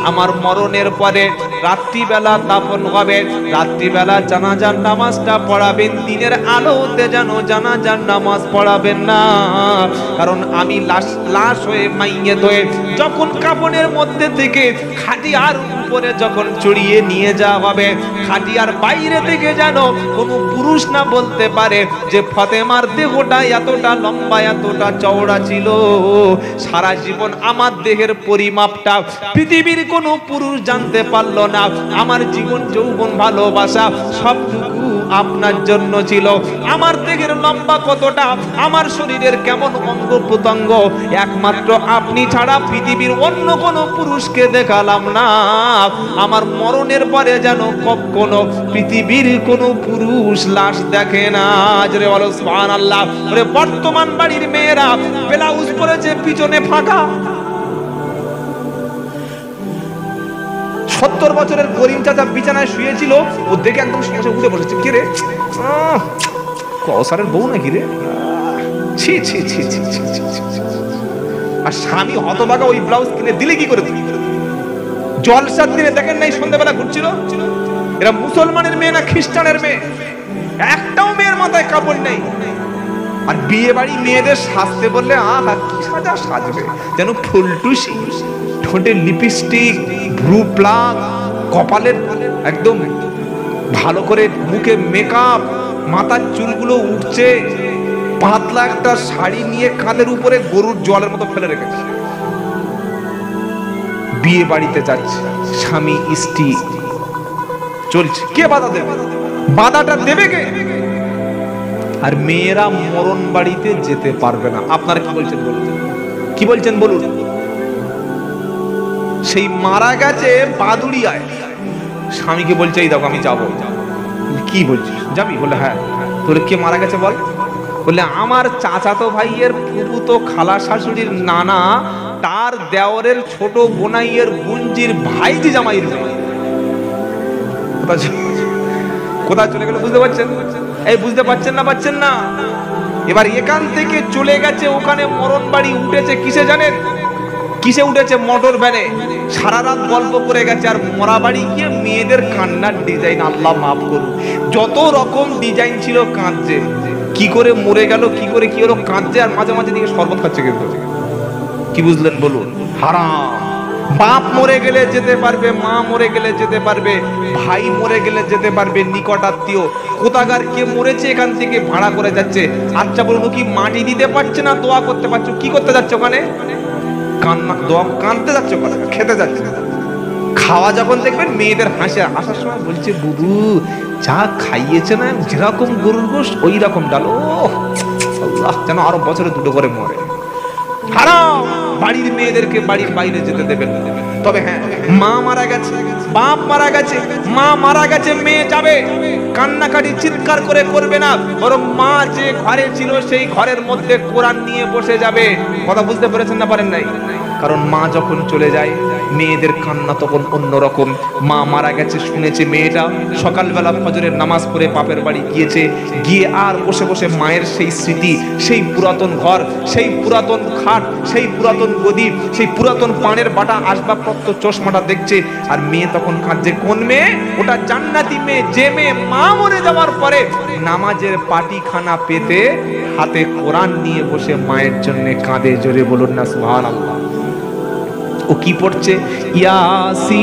A: আমার মরণের পরে রাত্রিবেলা দাফন হবে, রাত্রিবেলা জানাজার নামাজটা পড়াবেন, দিনের আলোতে যেন জানাজার নামাজ পড়াবেন না, কারণ আমি লাশ হয়ে মাইয়েত হয়ে যখন কাফনের মধ্যে থেকে খাটিয়ার উপরে যখন চড়িয়ে নিয়ে যাওয়া হবে, খাটিয়ার বাইরে থেকে যেন কোনো পুরুষ না বলতে পারে যে ফাতেমার দেহটা এতটা লম্বা, এতটা চওড়া ছিল। সারা জীবন আমার দেহের পরিমাপটা পৃথিবীর কোনো পুরুষ জানতে পারলো না। আমার জীবন, যৌবন, ভালোবাসা সবটুকু আপনার জন্য ছিল। আমার দেহের লম্বা কতটা, আমার শরীরের কেমন অঙ্গ প্রত্যঙ্গ, একমাত্র আপনি ছাড়া পৃথিবীর অন্য কোনো পুরুষকে দেখালাম না। আমার মরণের পরে যেন কখনো পৃথিবীর কোনো পুরুষ লাশ দেখে না। জোরে বলো সুবহানাল্লাহ। ওরে বর্তমান বাড়ির মেয়েরা ব্লাউজ পরেছে, পিছনে ফাঁকা। 70 বছরের করিম চাচা বিছানায় শুয়েছিল, ও দেখে একদম সঙ্গে উঠে বসেছে, কে রে? কৌসারের বউ নাকি রে? ছি ছি ছি ছি ছি ছি। আর স্বামী হতভাগা ওই ব্লাউজ কিনে দিলে কি করে? জলসার দিনে দেখেন নাই সন্ধ্যাবেলা ঘুরছিল? এরা মুসলমানের মেয়ে না খ্রিস্টানের মেয়ে? একটাও মেয়ের মাথায় কাপড় নেই। আর বিয়ে বাড়ি মেয়েদের সাজতে বললে, আহা কি সাজা সাজবে, যেন ফুলটুসি, ঠোঁটে লিপস্টিক, ভ্রু প্লাক, কপালের একদম ভালো করে মুখে মেকআপ, মাথার চুলগুলো উঠছে, পাতলা একটা শাড়ি নিয়ে কাঁধের উপরে গরুর জলের মতো ফেলে রেখেছে। বিয়ে বাড়িতে যাচ্ছে, স্বামী স্ত্রী চলছে, কে বাধা দেবে? বাধাটা দেবে কে? আর মেয়েরা মরণ বাড়িতে যেতে পারবে না। আপনারা কি বলছেন বলুন? কি বলছেন বলুন? সেই মারা গেছে বাদুড়িয়ায়, স্বামীকে বলছে, এই দেখো আমি যাবো। কি বলছিস, যাবি? বলে হ্যাঁ। তোর কে মারা গেছে বল? বলে আমার চাচাতো ভাইয়ের ফুফুতো খালা শাশুড়ির নানা তার দেওরের ছোট বোনাইয়ের গুঞ্জির ভাইজি জামাইয়ের মেয়ে। কোথায় চলে গেল বুঝতে পারছেন? এই বুঝতে পারছেন না? পাচ্ছেন না? এবার এখান থেকে চলে গেছে ওখানে মরণ বাড়ি উঠেছে কিসে জানেন? কিসে উঠেছে? মোটর ভ্যানে। সারা রাত গল্প করে গেছে আর মরা বাড়ি গিয়ে মেয়েদের কান্নার ডিজাইন, আল্লাহ মাফ করুন, যত রকম ডিজাইন ছিল কাঁদছে। কি করে মরে গেল, কি করে কি হলো, কাঁদছে আর মাঝে মাঝে দিকে শরবত খাচ্ছে। কিন্তু কি বুঝলেন বলুন? হারাম। বাপ মরে গেলে যেতে পারবে, মা মরে গেলে যেতে পারবে, ভাই মরে গেলে যেতে পারবে, নিকট আত্মীয়। কোথাকার কে মরেছে এখান থেকে ভাড়া করে যাচ্ছে। আচ্ছা বলুন, কি মাটি দিতে পারছে না, দোয়া করতে পারছো? কি করতে যাচ্ছে ওখানে? কান্না, দোয়া, কাঁদতে যাচ্ছে, খেতে যাচ্ছে। খাওয়া যখন দেখবেন মেয়েদের হাসি, আসার সময় বলছে বুবু যা খাইয়েছে না, যেরকম গরুর গোশত ওই রকম ডালো, আল্লাহ যেন আরো বছরে দুটো করে মরে। হারাম। বাড়ির মেয়েদেরকে বাড়ির বাইরে যেতে দেবেন না। তবে হ্যাঁ, মা মারা গেছে, বাপ মারা গেছে, মা মারা গেছে, মেয়ে যাবে, কান্নাকাটি চিৎকার করে করবে না, বরং মা যে ঘরে ছিল সেই ঘরের মধ্যে কোরআন নিয়ে বসে যাবে। কথা বুঝতে পেরেছেন না পারেন নাই? কারণ মা যখন চলে যায় মেয়েদের কান্না তখন অন্যরকম। মা মারা গেছে শুনেছে মেয়েটা, সকালবেলা ফজরের নামাজ পড়ে বাপের বাড়ি গিয়েছে, গিয়ে আর বসে বসে মায়ের সেই স্মৃতি, সেই পুরাতন ঘর, সেই পুরাতন খাট, সেই পুরাতন গদি, সেই পুরাতন পানের বাটা, আসবাবপত্র, চশমাটা দেখছে। আর মেয়ে তখন কাঁদছে। কোন মেয়ে? ওটা জান্নাতি মেয়ে, যে মেয়ে মা মরে যাওয়ার পরে নামাজের পাটিখানা পেতে হাতে কোরআন নিয়ে বসে মায়ের জন্য কাঁদে। জোরে বলুন না সুবহানাল্লাহ। ও কি পড়ছে? ইয়াসিন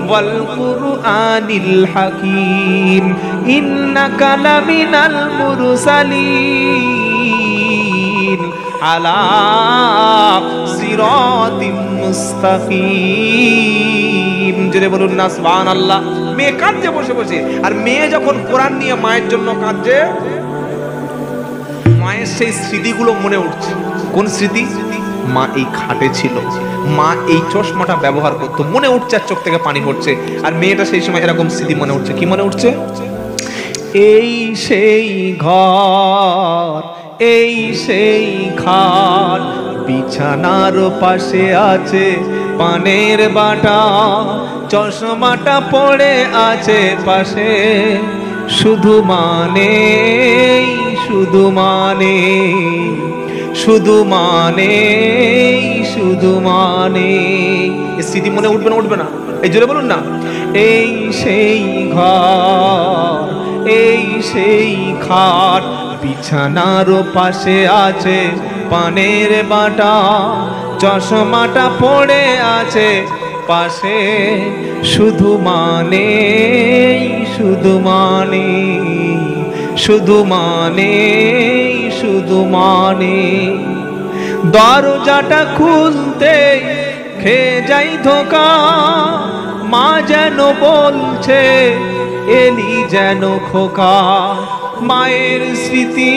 A: ওয়াল কুরআনিল হাকীম ইন্নাকা লামিনাল মুরসালিন আলা সিরাতিম মুস্তাকিম। জোরে বলুন না সুবহানাল্লাহ। মেয়ে কাঁদছে বসে বসে। আর মেয়ে যখন কোরআন নিয়ে মায়ের জন্য কাঁদছে, মায়ের সেই স্মৃতিগুলো মনে উঠছে। কোন স্মৃতি? মা এই খাটে ছিল, মা এই চশমাটা ব্যবহার করতো, মনে উঠছে, আর চোখ থেকে পানি পড়ছে। আর মেয়েটা সেই সময় এরকম স্মৃতি মনে উঠছে। কি মনে উঠছে? এই সেই ঘর, এই সেই খাট, বিছানার পাশে আছে পানের বাটা, চশমাটা পড়ে আছে পাশে, শুধু মানে, শুধু মানে, শুধু মানে, শুধু মানে। স্মৃতি মনে উঠবে না? উঠবে না? এই জোরে বলুন না। এই সেই ঘর, এই সেই খাট, বিছানার পাশে আছে পানের বাটা, চশমাটা পড়ে আছে পাশে, শুধু মানে, শুধু মানে, শুধু মানে, শুধু মানে। দরজাটা খুলতে খেয়ে যাই ধোকা, মা যেন বলছে এলি যেন খোকা। মায়ের স্মৃতি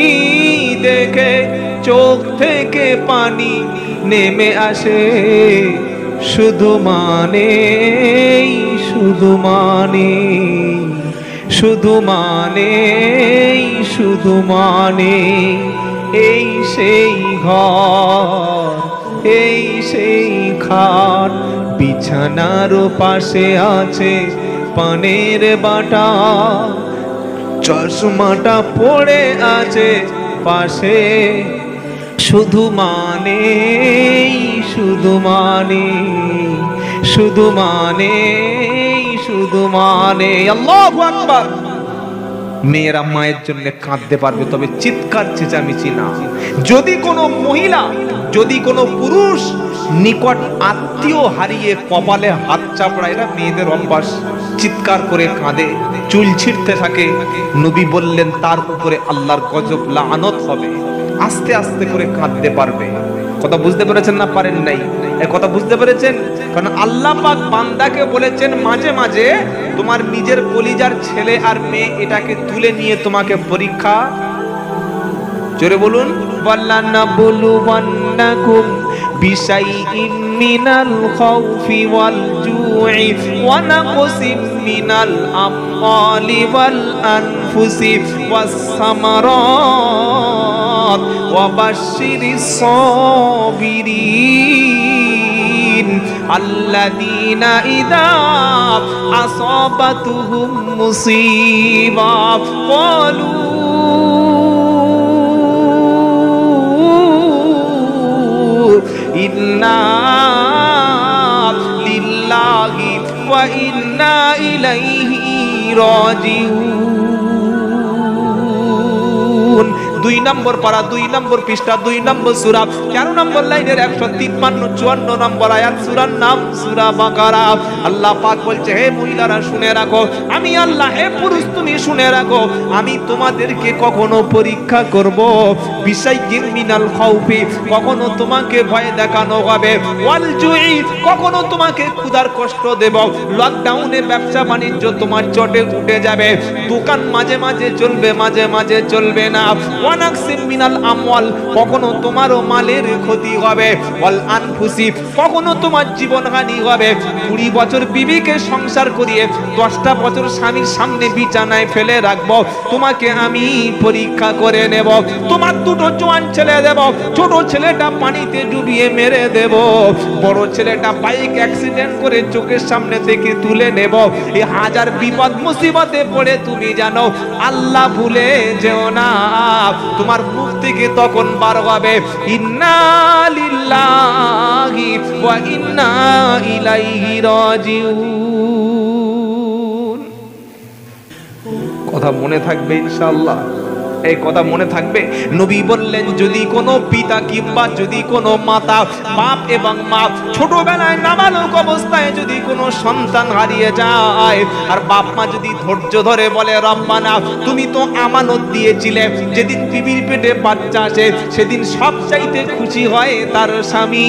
A: দেখে চোখ থেকে পানি নেমে আসে, শুধু মানে, শুধু মানে, শুধু মানে, শুধু মানে। এই সেই ঘর, এই সেই খাট, বিছানার পাশে আছে পানের বাটা, চশমাটা পড়ে আছে পাশে, শুধু মানে, শুধু মানে, শুধু মানে, শুধু মানে। আল্লাহু আকবার। মেয়েরা মায়ের জন্য কাঁদতে পারবে, তবে চিৎকার চেঁচামেচি না। যদি কোনো মহিলা, যদি কোনো পুরুষ নিকট আত্মীয় হারিয়ে কপালে হাত চাপড়ায়, এরা মেয়েদের অভ্যাস, চিৎকার করে কাঁদে, চুল ছিঁড়তে থাকে, নবী বললেন তার উপরে আল্লাহর গজব লানত হবে। আস্তে আস্তে করে কাঁদতে পারবে। কথা বুঝতে পেরেছেন না পারেন নাই? এই কথা বুঝতে পেরেছেন? কারণ আল্লাহ পাক বান্দাকে বলেছেন মাঝে মাঝে তোমার নিজের কলিজার ছেলে আর মেয়ে এটাকে তুলে নিয়ে তোমাকে পরীক্ষা। জোরে বলুন। ওয়ালানাবলুওয়ান্নাকুম বিশাইইম মিনাল খাউফি ওয়াল জু জুই ওয়া নাকসিম মিনাল আমওয়ালি ওয়াল আনফুসি ওয়াস সামারাত ওয়া বাশশিরিস সাবিরিন আল্লাযীনা ইযা আসাবাতুহুম মুসিবা ক্বালু ইন্না লিল্লাহি ওয়া ইন্না ইলাইহি রাজিউন। 2 নম্বর পারা 2 নম্বর পৃষ্ঠা 2 নম্বর সূরা 13 নম্বর লাইনের 153 54 নম্বর আয়াত, সূরার নাম সূরা বাকারা। আল্লাহ পাক বলছে, হে মহিলারা শুনে রাখো, আমি আল্লাহ, হে পুরুষ তুমি শুনে রাখো, আমি তোমাদেরকে কখনো পরীক্ষা করব বিশাইয়িন মিনাল খাউফি, কখনো তোমাকে ভয় দেখানো হবে, ওয়াল জুই, কখনো তোমাকে ক্ষুধার কষ্ট দেব, লকডাউনে ব্যবসা বাণিজ্য তোমার চটে উঠে যাবে, দোকান মাঝে মাঝে চলবে মাঝে মাঝে চলবে না, ওয়ানাকসিম মিনাল আমওয়াল, কখনো তোমারও মালের ক্ষতি হবে, ওয়াল আনফুসি, কখনো তোমার জীবনহানি হবে। 20 বছর বিবিকে সংসার করিয়ে 10টা বছর স্বামীর সামনে বিছানায় ফেলে রাখবো, তোমাকে আমি পরীক্ষা করে নেব, তোমার দুটো জোয়ান ছেলে দেব, ছোট ছেলেটা পানিতে ডুবিয়ে মেরে দেব, বড় ছেলেটা বাইক অ্যাক্সিডেন্ট করে চোখের সামনে থেকে তুলে নেব। এই হাজার বিপদ মুসিবতে পড়ে তুমি জানো আল্লাহ ভুলে যেও না, তোমার মুখ থেকে তখন বার হবে ইন্না লিল্লাহি ওয়া ইন্না ইলাইহি রাজিউন। কথা মনে থাকবে ইনশাআল্লাহ, এই কথা মনে থাকবে। নবী বললেন, যদি কোনো পিতা কিংবা যদি কোনো মাতা, বাপ এবং মা, ছোটবেলায় নাবালক অবস্থায় যদি কোনো সন্তান হারিয়ে যায়, আর বাপ মা যদি ধৈর্য ধরে বলে, রব্বানা তুমি তো আমানত দিয়েছিলে, যেদিন বিবির পেটে বাচ্চা আসে সেদিন সব চাইতে খুশি হয় তার স্বামী।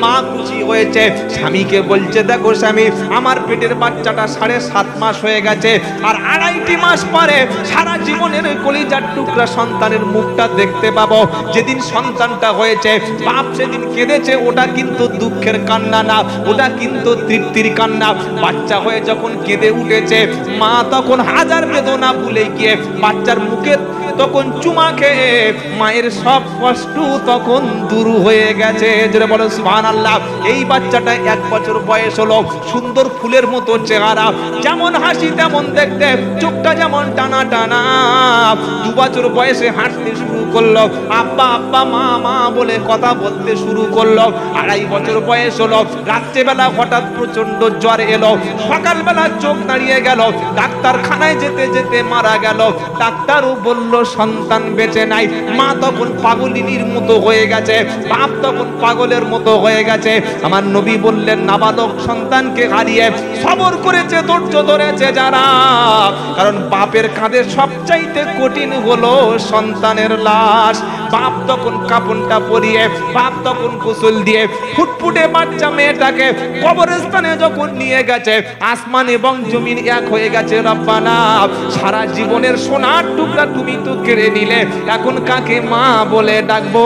A: মা খুশি হয়েছে, স্বামীকে বলছে, দেখো স্বামী, আমার পেটের বাচ্চাটা 7.5 মাস হয়ে গেছে, আর 2.5 মাস পরে সারা জীবনের কলিজা টুকরা সন্তানের মুখটা দেখতে পাবো। যেদিন সন্তানটা হয়েছে বাপ সেদিন কেঁদেছে, ওটা কিন্তু দুঃখের কান্না না, ওটা কিন্তু তৃপ্তির কান্না। বাচ্চা হয়ে যখন কেঁদে উঠেছে, মা তখন হাজার বেদনা ভুলে গিয়ে বাচ্চার মুখে তখন চুমা খেয়ে মায়ের সব কষ্ট তখন দূর হয়ে গেছে। যেটা বলো সুবহানাল্লাহ। এই বাচ্চাটা 1 বছর বয়স হলো, সুন্দর ফুলের মতো চেহারা, যেমন হাসি তেমন দেখতে, চোখটা যেমন টানা টানা। 2 বছর বয়সে হাঁটতে শুরু করলো, আব্বা আব্বা মা মা বলে কথা বলতে শুরু করলো। 2.5 বছর বয়স হলো, রাত্রেবেলা হঠাৎ প্রচন্ড জ্বর এলো, সকালবেলা চোখ দাঁড়িয়ে গেল, ডাক্তারখানায় যেতে যেতে মারা গেল। ডাক্তারও বলল সন্তান বেঁচে নাই। মা তখন পাগলিনীর মতো হয়ে গেছে, বাপ তখন পাগলের মতো হয়ে গেছে। আমার নবী বললেন, নাবালক সন্তানকে হারিয়ে সবর করেছে, ধৈর্য ধরেছে যারা, কারণ বাপের কাঁধে সবচাইতে কঠিন হলো সন্তানের লাশ। বাপ তখন কাপড়টা পরিয়ে, বাপ তখন গোসল দিয়ে ফুটফুটে বাচ্চা মেয়েটাকে কবরস্থানে যখন নিয়ে গেছে, আসমান এবং জমিন এক হয়ে গেছে। রব্বানা, সারা জীবনের সোনার টুকরা তুমি তো কেড়ে নিলে, এখন কাকে মা বলে ডাকবো?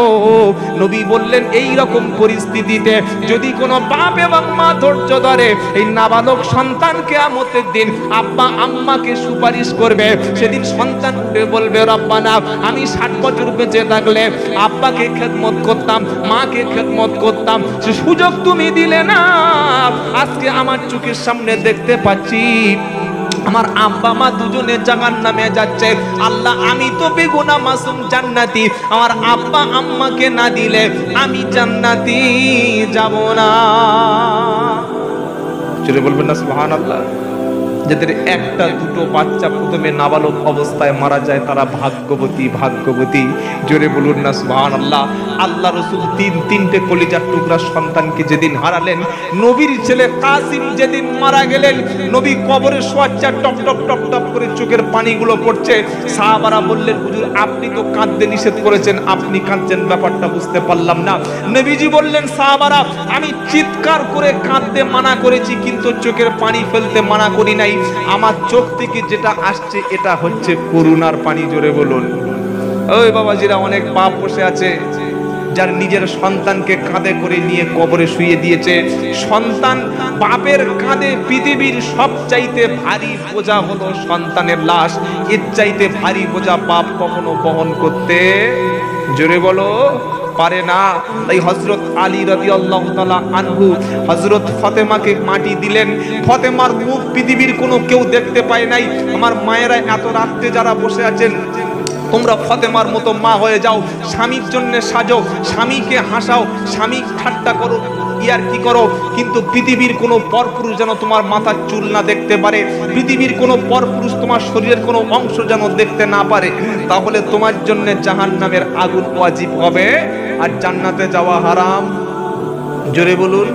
A: নবী বললেন, এই রকম পরিস্থিতিতে যদি কোনো বাপ এবং মা ধৈর্য ধরে, এই নাবালক সন্তান কিয়ামতের দিন আব্বা আম্মাকে সুপারিশ করবে। সেদিন সন্তান উঠে বলবে, রব্বানা আমি 60 বছর বেঁচে থাকলে আব্বাকে খেদমত করতাম, মাকে খেদমত করতাম, সে সুযোগ তুমি দিলে না। আজকে আমার চোখের সামনে দেখতে পাচ্ছি আমার আব্বা মা দুজনে জাহান্নামে যাচ্ছে। আল্লাহ, আমি তো বেগুনাহ মাসুম জান্নাতি, আমার আব্বা আম্মাকে না দিলে আমি জান্নাতি যাব না। চলে বলবেন না সুবহানাল্লাহ। যাদের 1-2 বাচ্চা প্রথমে নাবালক অবস্থায় মারা যায়, তারা ভাগ্যবতী ভাগ্যবতী। জোরে বলুন না সুবহানাল্লাহ। আল্লাহ রাসূল 3টে কলিজার টুকরা সন্তানকে যেদিন হারালেন, নবীর ছেলে কাসিম যেদিন মারা গেলেন, নবী কবরে শোয়াচ্ছা, টপ টপ টপ টপ করে চোখের পানিগুলো পড়ছে। সাহাবারা বললেন, হুজুর আপনি তো কাঁদতে নিষেধ করেছেন, আপনি কাঁদছেন, ব্যাপারটা বুঝতে পারলাম না। নবীজি বললেন, সাহাবারা আমি চিৎকার করে কাঁদতে মানা করেছি, কিন্তু চোখের পানি ফেলতে মানা করি নাই। আমার চোখ থেকে যেটা আসছে এটা হচ্ছে করুণার পানি। জোরে বলুন। ওই বাবাজিরা, অনেক বাপ বসে আছে যার নিজের সন্তানকে কাঁধে করে নিয়ে কবরে শুইয়ে দিয়েছে। সন্তান বাপের কাঁধে পৃথিবীর সবচাইতে ভারী বোঝা হলো সন্তানের লাশ। এর চাইতে ভারী বোঝা বাপ কখনো বহন করতে, জোরে বলো, পারে না। তাই হযরত আলী রাদিয়াল্লাহু তাআলা আনহু হযরত ফাতেমাকে মাটি দিলেন। ফাতেমার মুখ পৃথিবীর কোনো কেউ দেখতে পায় নাই। আমার মায়েরা এত রাত্রে যারা বসে আছেন, তোমরা ফাতেমার মতো মা হয়ে যাও, স্বামীর জন্য সাজো, স্বামীকে হাসাও, স্বামী ঠাট্টা করো, ইয়ার কি করো, কিন্তু পৃথিবীর কোনো পরপুরুষ যেন তোমার মাথার চুল না দেখতে পারে, পৃথিবীর কোনো পরপুরুষ তোমার শরীরের কোনো অংশ যেন দেখতে না পারে, তাহলে তোমার জন্য জাহান্নামের আগুন ওয়াজিব হবে আর জান্নাতে যাওয়া হারাম। জোরে বলুন,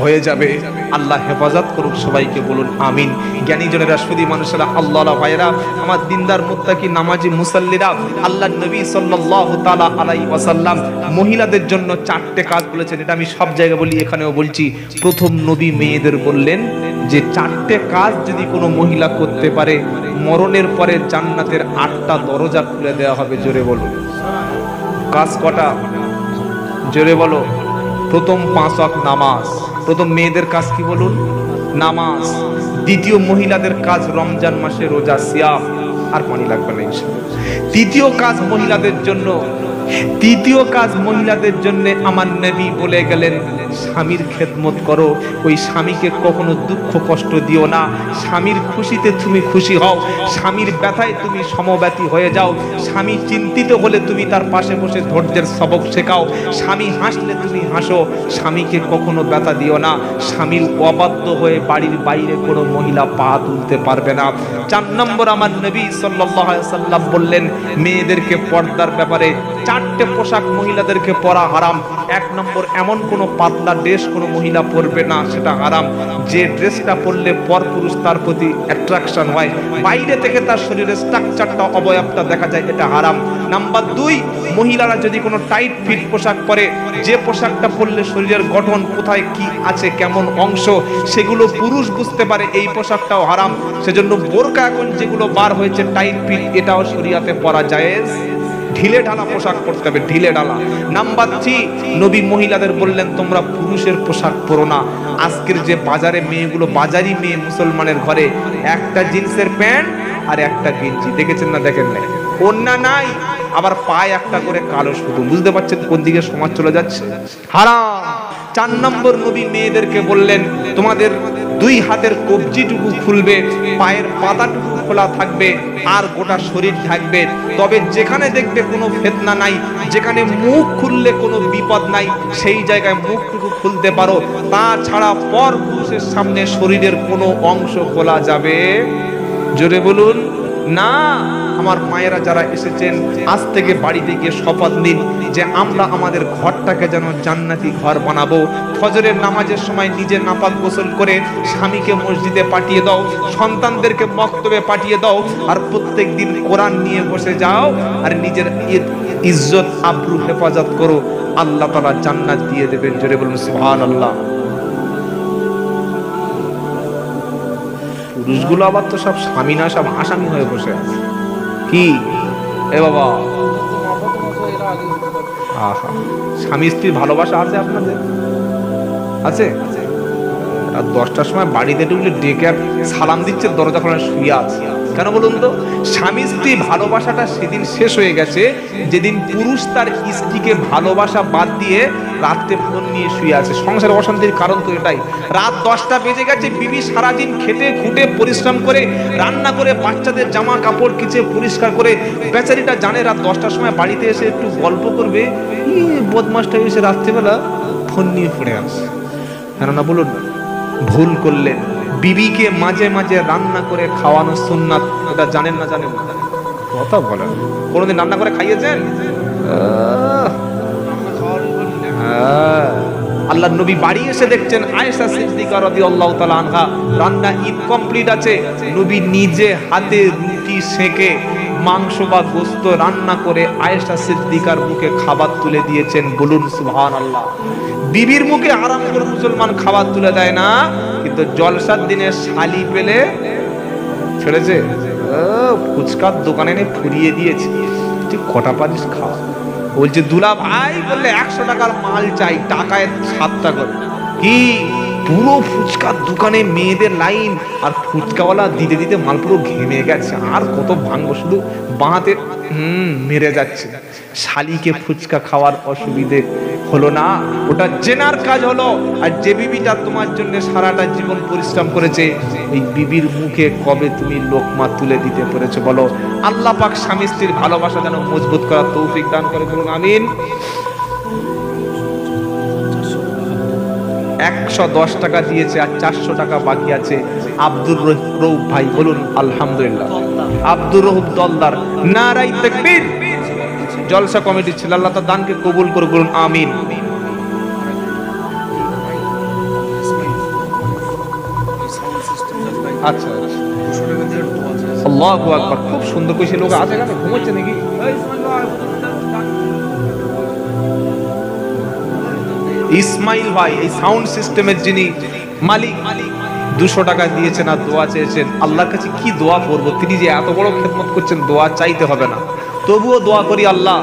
A: হয়ে যাবে। আল্লাহ হেফাজত করুক, সবাইকে বলুন আমিন। জ্ঞানীজনেরা, সুদী মানুষেরা, আল্লাহওয়ালা ভাইরা, আমার দিনদার মুত্তাকি নামাজি মুসাল্লিরা, আল্লাহর নবী সাল্লাল্লাহু তাআলা আলাইহি ওয়াসাল্লাম মহিলাদের জন্য 4টে কাজ বলেছেন। এটা আমি সব জায়গায় বলি, এখানেও বলছি। প্রথম নবী মেয়েদের বললেন যে 4টে কাজ যদি কোনো মহিলা করতে পারে, মরণের পরে জান্নাতের 8টা দরজা খুলে দেওয়া হবে। জোরে বলুন, কাজ কটা? জোরে বলো। প্রথম 5 ওয়াক্ত নামাজ। প্রথম মেয়েদের কাজ কি বলুন? নামাজ। দ্বিতীয় মহিলাদের কাজ রমজান মাসে রোজা, সিয়াম, আর পানি লাগবে না ইনশাআল্লাহ। তৃতীয় কাজ মহিলাদের জন্য আমার নবী বলে গেলেন, স্বামীর খেদমত করো। ওই স্বামীকে কখনো দুঃখ কষ্ট দিও না। স্বামীর খুশিতে তুমি খুশি হও, স্বামীর ব্যথায় তুমি সমব্যথী হয়ে যাও। স্বামী চিন্তিত হলে তুমি তার পাশে বসে ধৈর্যের সবক শেখাও। স্বামী হাসলে তুমি হাসো। স্বামীকে কখনো ব্যথা দিও না। স্বামীর অবাধ্য হয়ে বাড়ির বাইরে কোনো মহিলা পা তুলতে পারবে না। 4 নম্বর আমার নবী সাল্লাল্লাহু আলাইহি ওয়াসাল্লাম বললেন মেয়েদেরকে পর্দার ব্যাপারে 4টে পোশাক মহিলাদেরকে পরা হারাম। 1 নম্বর, এমন কোনো পাতলা ড্রেস কোনো মহিলা পরবে না, সেটা হারাম। যে ড্রেসটা পরলে পরপুরুষ তার প্রতি অ্যাট্রাকশন হয়, বাইরে থেকে তার শরীরের স্ট্রাকচারটা, অবয়বটা দেখা যায়, এটা হারাম। নাম্বার 2, মহিলারা যদি কোনো টাইট ফিট পোশাক পরে, যে পোশাকটা পরলে শরীরের গঠন কোথায় কি আছে, কেমন অংশ, সেগুলো পুরুষ বুঝতে পারে, এই পোশাকটাও হারাম। সেজন্য বোরকা এখন যেগুলো বার হয়েছে টাইট ফিট, এটাও শরীয়তে পরা জায়েজ। ঢিলে ঢালা পোশাক পরতে হবে, ঢিলে ঢালা। নাম্বার 3, নবী মহিলাদের বললেন তোমরা পুরুষের পোশাক পরো না। আজকের যে বাজারে মেয়েগুলো, বাজারি মেয়ে মুসলমানের ঘরে, একটা জিন্সের প্যান্ট আর একটা গেঞ্জি, দেখেছেন না? দেখেন না? ওন্না নাই, আবার পায়ে একটা করে কালো শুধু। বুঝতে পারছেন কোন দিকে সমাজ চলে যাচ্ছে? হারাম। 4 নম্বর, নবী মেয়েদেরকে বললেন তোমাদের 2 হাতের কবজিটুকু খুলবে, পায়ের পাতাটুকু খোলা থাকবে, আর গোটা শরীর থাকবে। তবে যেখানে দেখবে কোনো ফিতনা নাই, যেখানে মুখ খুললে কোনো বিপদ নাই, সেই জায়গায় মুখটুকু খুলতে পারো। তাছাড়া পর পুরুষের সামনে শরীরের কোনো অংশ খোলা যাবে, জোরে বলুন, না। আমার মায়েরা যারা এসেছেন, আজ থেকে বাড়িতে গিয়ে শপথ নিন যে আমরা আমাদের ঘরটাকে যেন জান্নাতি ঘর বানাবো। ফজরের নামাজের সময় নিজে নাপাক গোসল করে স্বামীকে মসজিদে পাঠিয়ে দাও, সন্তানদেরকে মক্তবে পাঠিয়ে দাও, আর প্রত্যেক দিন কোরআন নিয়ে বসে যাও, আর নিজের ইজ্জত আবরু হেফাজত করো। আল্লাহ তাআলা জান্নাত দিয়ে দেবেন। জোরে বলুন সুবহানাল্লাহ। পুরুষগুলো আবার তো সব স্বামী না, সব আসামি হয়ে বসে আছে। কি এ বাবা, আহা, স্বামী স্ত্রীর ভালোবাসা আছে আপনাদের? আছে? আর 10টার সময় বাড়িতে ঢুকলে ডেকে সালাম দিচ্ছে, দরজা খোলা শুয়ে আছে। কেন বলুন তো? স্বামী স্ত্রী ভালোবাসাটা সেদিন শেষ হয়ে গেছে যেদিন পুরুষ তার স্ত্রীকে ভালোবাসা বাদ দিয়ে রাত্রে ফোন নিয়ে শুয়ে আছে। সংসারের অশান্তির কারণ তো এটাই। রাত 10টা বেজে গেছে, বিবি সারাদিন খেটে খুঁটে পরিশ্রম করে রান্না করে বাচ্চাদের জামা কাপড় কেচে পরিষ্কার করে, বেচারিটা জানে রাত 10টার সময় বাড়িতে এসে একটু গল্প করবে, বদমাসটা এসে রাত্রিবেলা ফোন নিয়ে পড়ে আসে। কেননা বলুন, ভুল করলেন। বিবিকে মাঝে মাঝে রান্না করে খাওয়ানো সুন্নাত, এটা জানেন না? জানেন না? কথা বলেন, কোনোদিন রান্না করে খাইয়েছেন? আল্লাহর নবী বাড়ি এসে দেখছেন আয়েশা সিদ্দিকা রাদিয়াল্লাহু তাআলা আনহা রান্না ইনকমপ্লিট আছে। নবী নিজে হাতে রুটি সেকে মাংস বা গোশত রান্না করে আয়েশা সিদ্দিকার মুখে খাবার তুলে দিয়েছেন। বলুন সুবহানাল্লাহ। বিবির মুখে আরাম করে মুসলমান খাবার তুলে দেয় না, কিন্তু জলসার দিনে শালি পেলে ছেড়েছে, ফুচকার দোকানে এনে ফুরিয়ে দিয়েছে, তুই কটা পারিস খাওয়া। বলছে দুলা ভাই, বললে 100 টাকার মাল চাই, টাকায় 7টা করে। কি পুরো ফুচকার দোকানে মেয়েদের লাইন, আর ফুচকাওয়ালা দিতে দিতে মাল পুরো ঘেমে গেছে, আর কত ভাঙবো, শুধু বাঁহাতে মেরে যাচ্ছে। শালিকে ফুচকা খাওয়ার অসুবিধে হলো না, ওটা জেনার কাজ হলো। আর যে বিবিটা তোমার জন্য সারাটা জীবন পরিশ্রম করেছে, এই বিবির মুখে কবে তুমি লোকমা তুলে দিতে পেরেছো বলো? আল্লাহ পাক স্বামী স্ত্রীর ভালোবাসা যেন মজবুত করার তৌফিক দান করে, বলুন আমিন। 110 টাকা দিয়েছে, আর 400 টাকা বাকি আছে। আব্দুর রউফ ভাই, বলুন আলহামদুলিল্লাহ। আব্দুর রউফ দলদার, নারায়ে তাকবীর। জলসা কমিটি ছিল, আল্লাহ তার দানকে কবুল করে, বলুন আমিন। আচ্ছা, আল্লাহু আকবার, খুব সুন্দর কইছে। লোক আছে না, ঘুমাচ্ছে নাকি? ইসমাইল ভাই, এই সাউন্ড সিস্টেমের যিনি মালিক, 200 টাকা দিয়েছেন আর দোয়া চেয়েছেন। আল্লাহর কাছে কি দোয়া করবো, তিনি যে এত বড় খেদমত করছেন, দোয়া চাইতে হবে না, তবুও দোয়া করি আল্লাহ,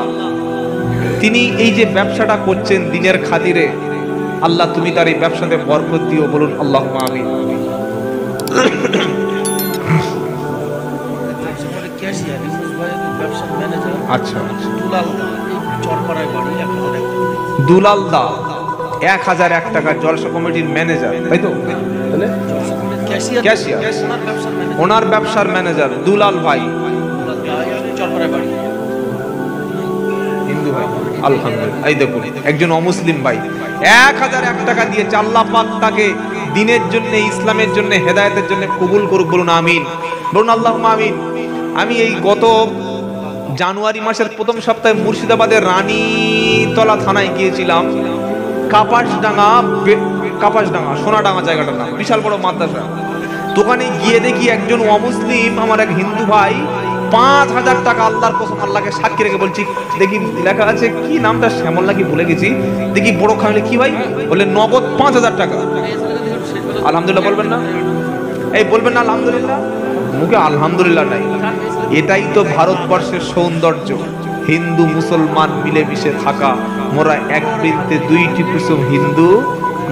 A: তিনি এই যে ব্যবসাটা করছেন দিনের খাতিরে, আল্লাহ তুমি তার এই ব্যবসাতে বরকত দিও, বলুন আল্লাহুম্মা আমিন। আচ্ছা, দুলাল দা 1001 টাকা, জলসা কমিটির ম্যানেজার, তাই তো? ক্যাশিয়ার, ওনার ব্যবসার ম্যানেজার দুলাল ভাই, হিন্দু ভাই, আলহামদুলিল্লাহ। এই দেখুন একজন অমুসলিম ভাই 1001 টাকা দিয়েছে। আল্লাহ পাক তাকে দ্বীনের জন্য, ইসলামের জন্য, হেদায়েতের জন্য কবুল করুক, বলুন আমিন, বলুন আল্লাহুম্মা আমিন। আমি এই গত জানুয়ারি মাসের প্রথম সপ্তাহে মুর্শিদাবাদের রানীতলা থানায় গিয়েছিলাম। কাপাসডাঙ্গা সোনাডাঙ্গা জায়গাটার নাম, বিশাল বড় মাদ্রাসা। দোকানে গিয়ে দেখি একজন অমুসলিম, আমার এক হিন্দু ভাই, 5000 টাকা, আল্লাহর কসম, আল্লাহকে সাক্ষী রেখে বলছি, দেখি লেখা আছে কি নামটা, শ্যামল নাকি ভুলে গেছি, দেখি বড় খামলে কি ভাই, বলে নগদ 5000 টাকা। আলহামদুলিল্লাহ বলবেন না? এই বলবেন না আলহামদুলিল্লাহ? মুখে আলহামদুলিল্লাহ নাই। এটাই তো ভারতবর্ষের সৌন্দর্য, হিন্দু মুসলমান মিলেমিশে থাকা। মোরা এক বৃন্তে দুইটি কুসুম, হিন্দু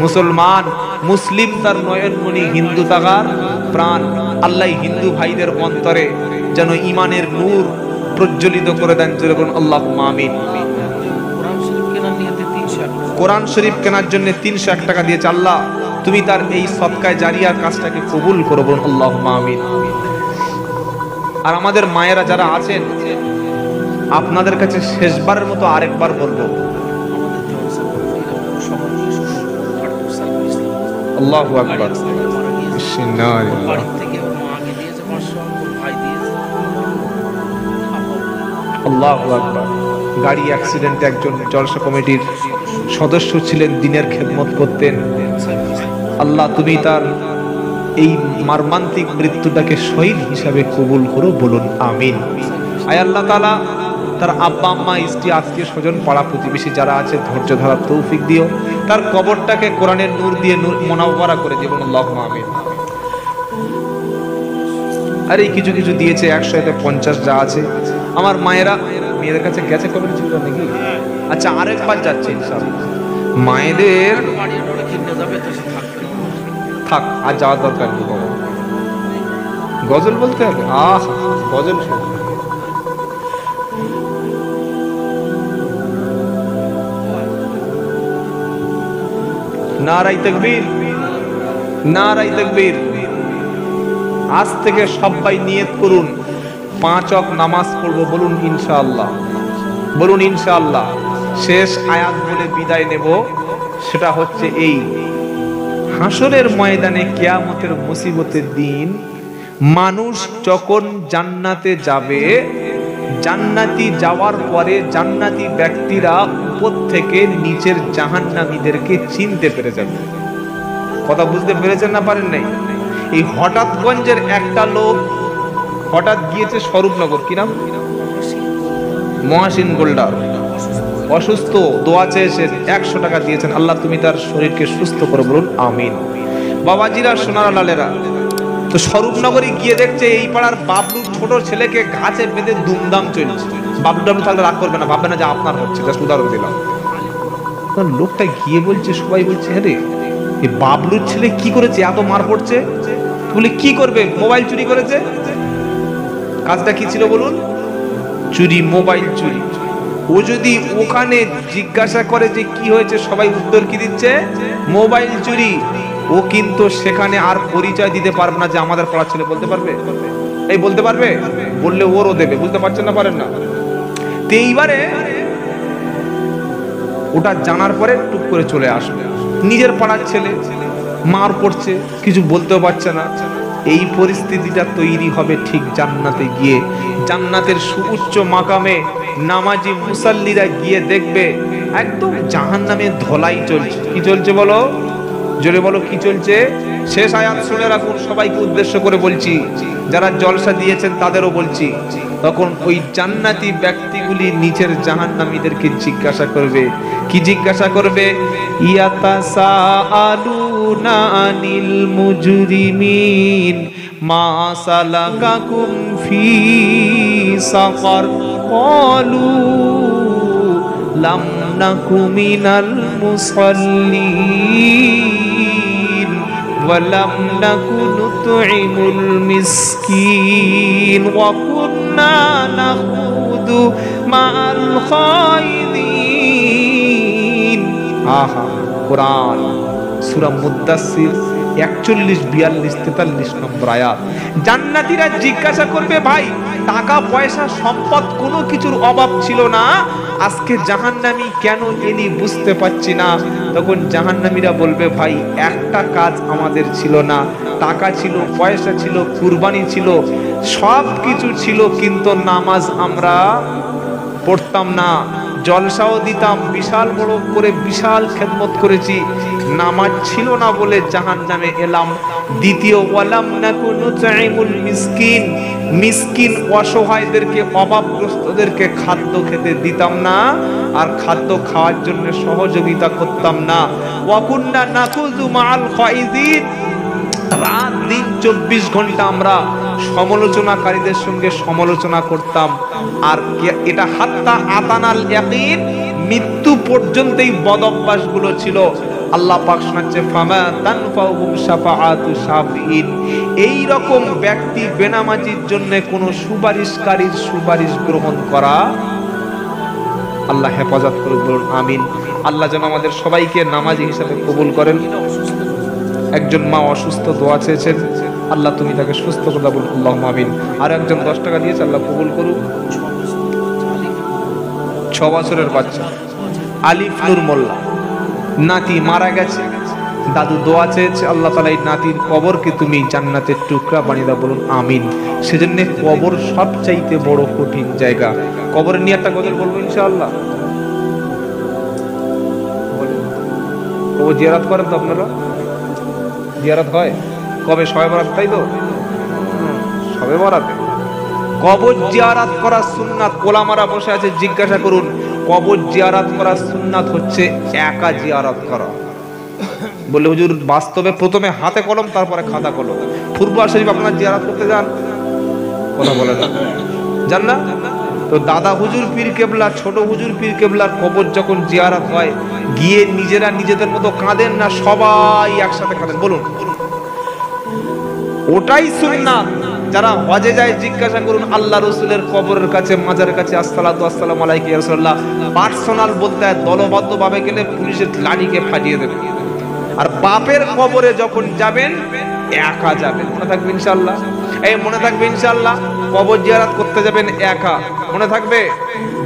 A: মুসলমান, মুসলিম তার নয়নমণি, হিন্দু তাগার প্রাণ। আল্লাহ হিন্দু ভাইদের অন্তরে যেন ইমানের নূর প্রজ্বলিত করে দেন, যেরকম আল্লাহুম্মা আমিন। কোরআন শরীফ কেনার জন্য 301 টাকা দিয়েছে। আল্লাহ তুমি তার এই সদকায়ে জারিয়ার কাজটাকে কবুল করো, বলুন আল্লাহুম্মা আমিন। আর আমাদের মায়েরা যারা আছেন, আপনাদের কাছে শেষবারের মতো আরেকবার বলবো, আল্লাহু আকবার, আল্লাহু আকবার। গাড়ি অ্যাক্সিডেন্টে একজন জলসা কমিটির সদস্য ছিলেন, দিনের খেদমত করতেন। আল্লাহ তুমি তার এই মর্মান্তিক মৃত্যুটাকে শহীদ হিসাবে কবুল করো, বলুন আমিন। আয় আল্লাহ তাআলা তার আব্বা আম্মা, স্ত্রী, আত্মীয় স্বজন, পাড়া প্রতিবেশী যারা আছে, ধৈর্য ধরার তৌফিক দিও, তার কবরটাকে কোরআনের নূর দিয়ে মোনাওয়ারা করে দিও, বলুন আল্লাহুম্মা আমিন। আর এই কিছু কিছু দিয়েছে, 150 যা আছে। আমার মায়েরা, মেয়েদের কাছে গেছে কবে ছিল নাকি? আচ্ছা, আরেকবার যাচ্ছে ইনশাআল্লাহ। মায়েদের থাক, আর যাওয়ার দরকার নেই বাবা। গজল বলতে হবে, গজল শোনো। নারায়ে তাকবীর, নারায়ে তাকবীর। আজ থেকে সবাই নিয়ত করুন 5 ওয়াক্ত নামাজ পড়বো, বলুন ইনশাআল্লাহ, বলুন ইনশাআল্লাহ। শেষ আয়াত বলে বিদায় নেব, সেটা হচ্ছে এই, হাসরের ময়দানে কিয়ামতের মুসিবতের দিন মানুষ যখন জান্নাতে যাবে, জান্নাতি যাওয়ার পরে জান্নাতি ব্যক্তিরা উপর থেকে নিচের জাহান্নামীদেরকে চিনতে পেরে যাবে। কথা বুঝতে পেরেছেন না পারেন নাই? এই হঠাৎগঞ্জের একটা লোক হঠাৎ গিয়েছে স্বরূপনগর, কি নাম, মহাসিন গোল্ডার, অসুস্থ, দোয়া চেয়েছেন, 100 টাকা দিয়েছেন। আল্লাহ তুমি তার শরীরকে সুস্থ করো, বলুন আমিন। বাবাজিরা, সোনারা লালেরা, তো স্বরূপনগরে গিয়ে দেখছে এই পাড়ার বাবলুর ছোট ছেলেকে গাছে বেঁধে দুমদাম চলছে। বাবলু থাকলে রাগ করবে না, ভাববে না যে আপনার হচ্ছে, জাস্ট উদাহরণ দিলাম। লোকটা গিয়ে বলছে, সবাই বলছে হ্যাঁ রে এই বাবলুর ছেলে কি করেছে, এত মার পড়ছে? বলে কি করবে, মোবাইল চুরি করেছে। কাজটা কি ছিল বলুন? চুরি, মোবাইল চুরি। ও যদি ওখানে জিজ্ঞাসা করে যে কি হয়েছে, সবাই উত্তর কি দিচ্ছে? মোবাইল চুরি। ও কিন্তু সেখানে আর পরিচয় দিতে পারবে না যে আমাদের পাড়ার ছেলে। বলতে পারবে? এই বলতে পারবে? বললে ওরও দেবে। বুঝতে পারছেন না? পারেন না? তো এইবারে ওটা জানার পরে টুক করে চলে আসবে। নিজের পাড়ার ছেলে, মার পড়ছে, কিছু বলতেও পারছে না। এই পরিস্থিতিটা তৈরি হবে ঠিক জান্নাতে গিয়ে। জান্নাতের সুউচ্চ মাকামে নামাজি মুসাল্লিরা গিয়ে দেখবে একদম জাহান্নামে ধলাই চলছে। কি চলছে বলো? জোরে বলো, কি চলছে? শেষ আয়াত শুনে রাখুন, সবাইকে উদ্দেশ্য করে বলছি, যারা জলসা দিয়েছেন তাদেরও বলছি। তখন ওই জান্নাতি ব্যক্তিগুলি নিচের জাহান্নামীদেরকে জিজ্ঞাসা করবে। কি জিজ্ঞাসা করবে? ইয়াতাসাআলুনা আনিল মুজরিমিন মা সালাকাকুম ফি সাকার ক্বালু লাম নাকু মিনাল মুসাল্লিন ওয়া লাম নাকু নুতঈমুল মিসকিন ওয়া কুন্না নাখুদু মা'আল খায়িদিন। আহা, কোরআন সূরা মুদ্দাসসির 41, 42, 43 নম্বর আয়াত। জান্নাতীরা জিজ্ঞাসা করবে, ভাই টাকা পয়সা সম্পদ কোনো কিছুর অভাব ছিল না, আজকে জাহান্নামী কেন এলি বুঝতে পারছি না। তখন জাহান্নামীরা বলবে, ভাই একটা কাজ আমাদের ছিল না, টাকা ছিল, পয়সা ছিল, কুরবানি ছিল, সব কিছু ছিল, কিন্তু নামাজ আমরা পড়তাম না, জলসাও দিতাম, বিশাল বড় করে বিশাল খেদমত করেছি, নামাজ ছিল না বলে জাহান্নামে এলাম। দ্বিতীয়, ওয়ালাম নাকু নুতঈমুল মিসকিন, মিসকিন অসহায়দেরকে, অভাবগ্রস্তদেরকে খাদ্য খেতে দিতাম না, আর খাদ্য খাওয়ার জন্য সহযোগিতা করতাম না। ওয়া কুন্না নাকুযু মা'আল খায়িদিন, রাত দিন 24 ঘন্টা আমরা সমালোচনাকারীদের সঙ্গে সমালোচনা করতাম। আর এটা হাত্তা আতানাল ইয়াকিন, মৃত্যু পর্যন্তই বদ অভ্যাসগুলো ছিল। আল্লাহ পাক শোনাচ্ছে, ফামা তানফাউহুম শাফাআতু শাফিঈন। এই রকম ব্যক্তি বেনামাজির জন্য কোনো সুপারিশকারীর সুপারিশ গ্রহণ করা, আল্লাহ হেফাজত করুন, বলুন আমিন। আল্লাহ যেন আমাদের সবাইকে নামাজি হিসেবে কবুল করেন। একজন মা অসুস্থ, দোয়া চেয়েছেন, আল্লাহ তুমি তাকে সুস্থ করে দাও, বলুন আল্লাহুম্মা আমিন। আর একজন 10 টাকা দিয়েছে, আল্লাহ কবুল করুন। 6 বছরের বাচ্চা আলিফ নূর মোল্লা, নাতি মারা গেছে, দাদু দোয়া চেয়েছে, আল্লাহ তাআলা এই নাতির কবরকে তুমি জান্নাতের টুকরা বানিয়ে দাও, বলুন আমিন। সেজন্য কবর সবচাইতে বড় কঠিন জায়গা। কবরের নিয়ে একটা গজল বলবো ইনশাআল্লাহ। কবর জিয়ারত করেন তো আপনারা? জিয়ারত হয় কবে? শবে বরাত, তাই তো? শবে বরাতে কবর জিয়ারত করা সুন্নাত। ওলামারা বসে আছে, জিজ্ঞাসা করুন, কবর জিয়ারত করা সুন্নাত হচ্ছে একা জিয়ারত করা। বলে হুজুর বাস্তবে প্রথমে হাতে কলম, তারপরে খাতা কলম। ফুরফুরা শরীফ আপনারা জিয়ারত করতে যান? কথা বলে না, জান না? তো দাদা হুজুর পীর কেবলা, ছোট হুজুর পীর কেবলার কবর যখন জিয়ারত হয়, গিয়ে নিজেরা নিজেদের মতো কাঁদেন না, সবাই একসাথে কাঁদেন? বলুন, ওটাই সুন্নাত। যারা হজে যায় জিজ্ঞাসা করুন আল্লাহ রসুলের কবরের কাছে, মাজারের কাছে, আসসালাতু আসসালামু আলাইকা ইয়া রাসূলুল্লাহ। পার্সোনাল বলতে হয়, দলবদ্ধ ভাবে গেলে পুলিশের লাঠিকে ফাটিয়ে দেবে। আর বাপের কবরে যখন যাবেন একা যাবেন, মনে থাকবে ইনশাআল্লাহ। এই মনে থাকবে ইনশাআল্লাহ। কবর জিয়ারত করতে যাবেন একা, মনে থাকবে।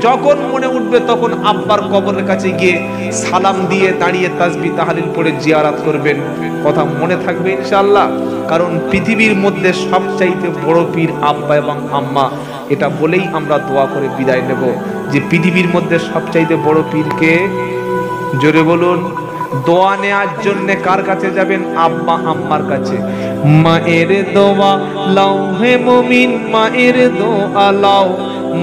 A: যখন মনে উঠবে তখন আব্বার কবরের কাছে গিয়ে সালাম দিয়ে দাঁড়িয়ে তাসবিহ তাহলিল পড়ে জিয়ারত করবেন, কথা মনে থাকবে ইনশাআল্লাহ। কারণ পৃথিবীর মধ্যে সবচাইতে বড় পীর আব্বা এবং আম্মা, এটা বলেই আমরা দোয়া করে বিদায় নেব যে পৃথিবীর মধ্যে সবচাইতে বড় পীরকে। জোরে বলুন। দোয়া নেওয়ার জন্য কার কাছে যাবেন? আব্বা আম্মার কাছে। মায়ের দোয়া লাও হে মুমিন, মায়ের দোয়া লাও,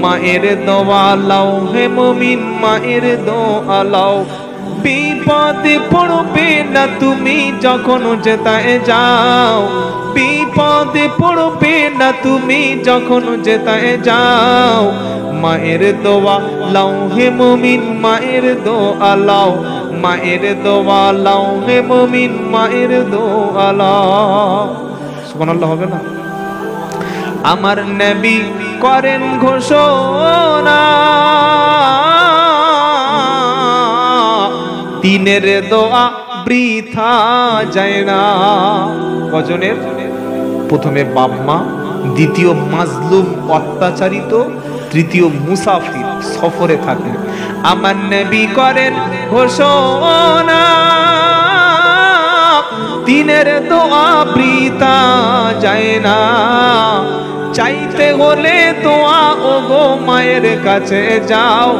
A: মায়ের দোয়া লাও হে মুমিন, মায়ের দোয়া লাও। বিপদে পড়বে না তুমি যখন যেতায় যাও, বিপদে পড়বে না তুমি যখন যেতায় যাও। মায়ের দোয়া লাও হে মুমিন, মায়ের দোয়া লাও, মায়ের দোয়া লাও হে মুমিন, মায়ের দোয়া লাও। সুবহানাল্লাহ হবে না? আমার নবী করেন ঘোষণা, তিনের দোয়া বৃথা যায় না। কজনের? প্রথমে বাপ মা, দ্বিতীয় মাজলুম অত্যাচারিত, তৃতীয় মুসাফির সফরে থাকে। আমার নবী করেন ঘোষণা, তিনের দোয়া বৃথা যায় না। চাইতে হলে দোয়া ওগো মায়ের কাছে যাও,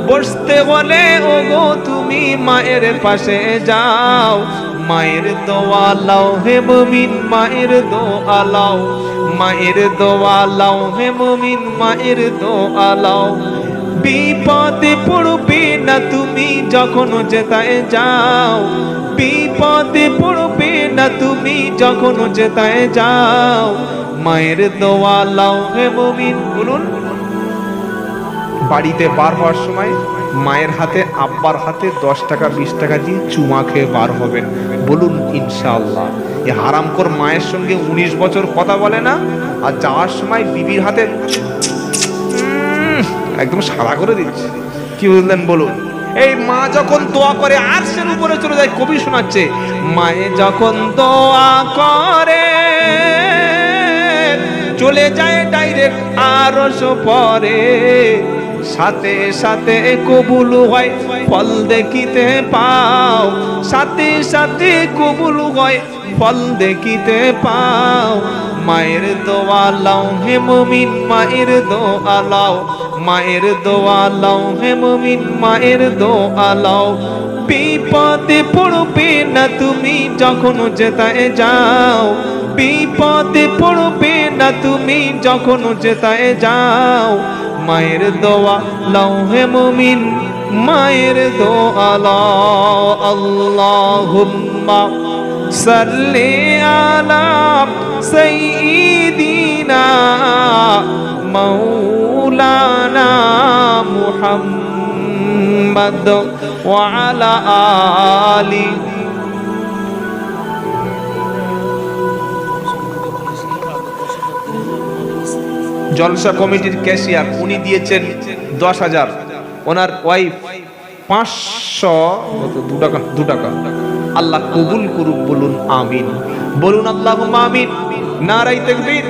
A: বসতে হলে ওগো তুমি মায়ের পাশে যাও। মায়ের দোয়া লাও হে মুমিন, মায়ের দোয়া লাও, মায়ের দোয়া লাও হে মুমিন, মায়ের দোয়া লাও। বিপদে পড়বে না তুমি যখন যেতায় যাও, বিপদে পড়বে না তুমি যখন যেতায় যাও। মায়ের দোয়া লাও হে মুমিন। বলুন, বাড়িতে বার হওয়ার সময় মায়ের হাতে আব্বার হাতে 10 টাকা 20 টাকা দিয়ে চুমা খেয়ে বার হবেন। বলুন ইনশাআল্লাহ। এই হারামখোর মায়ের সঙ্গে 19 বছর কথা বলে না, আর যাওয়ার সময় বিবির হাতে একদম সাদা করে দিচ্ছে। কি বললেন বলুন? এই মা যখন দোয়া করে আরশের উপরে চলে যায়। কবি শোনাচ্ছে, মায়ে যখন দোয়া করে চলে যায় ডাইরেক্ট আরশ পরে, সাথে সাথে কবুল হয় ফল দেখিতে পাও, সাথে সাথে কবুল হয় ফল দেখিতে পাও। মায়ের দোয়া লাও হে মুমিন, মায়ের দোয়া লাও, মায়ের দোয়া লাও হে মুমিন, মায়ের দোয়া লাও। বিপদে পড়বে না তুমি যখন যেতায় যাও, বিপদে পড়বে না তুমি যখন যেতায় যাও। মায়ের দোয়া লাও হে মুমিন, মায়ের দোয়া লাও। আল্লাহুম্মা সাল্লি আলা সাইয়্যিদিনা মাওলানা মুহাম্মদ ওয়া আলা আলি। জলসা কমিটির ক্যাশিয়ার উনি দিয়েছেন 10,000, ওনার ওয়াইফ 502 টাকা। আল্লাহ কবুল করুক। বলুন আমিন। বলুন আল্লাহুম্মা আমিন। নারায়ে তাকবীর।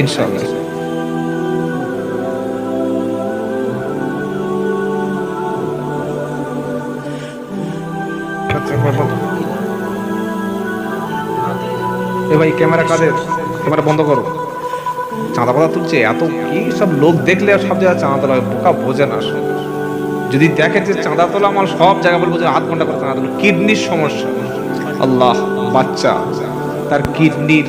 A: ইনশাআল্লাহ। এ ভাই ক্যামেরা কাদের? ক্যামেরা বন্ধ করো। চাঁদা পাতা তুলছে, এত কি সব লোক দেখলে সব জায়গায় চাঁদা তোলা বোকা বোঝে না। যদি দেখে যে চাঁদা তোলা আমার সব জায়গায় বলবো যে 8 ঘন্টা করে চাঁদা তোলা। কিডনির সমস্যা, আল্লাহ বাচ্চা তার কিডনির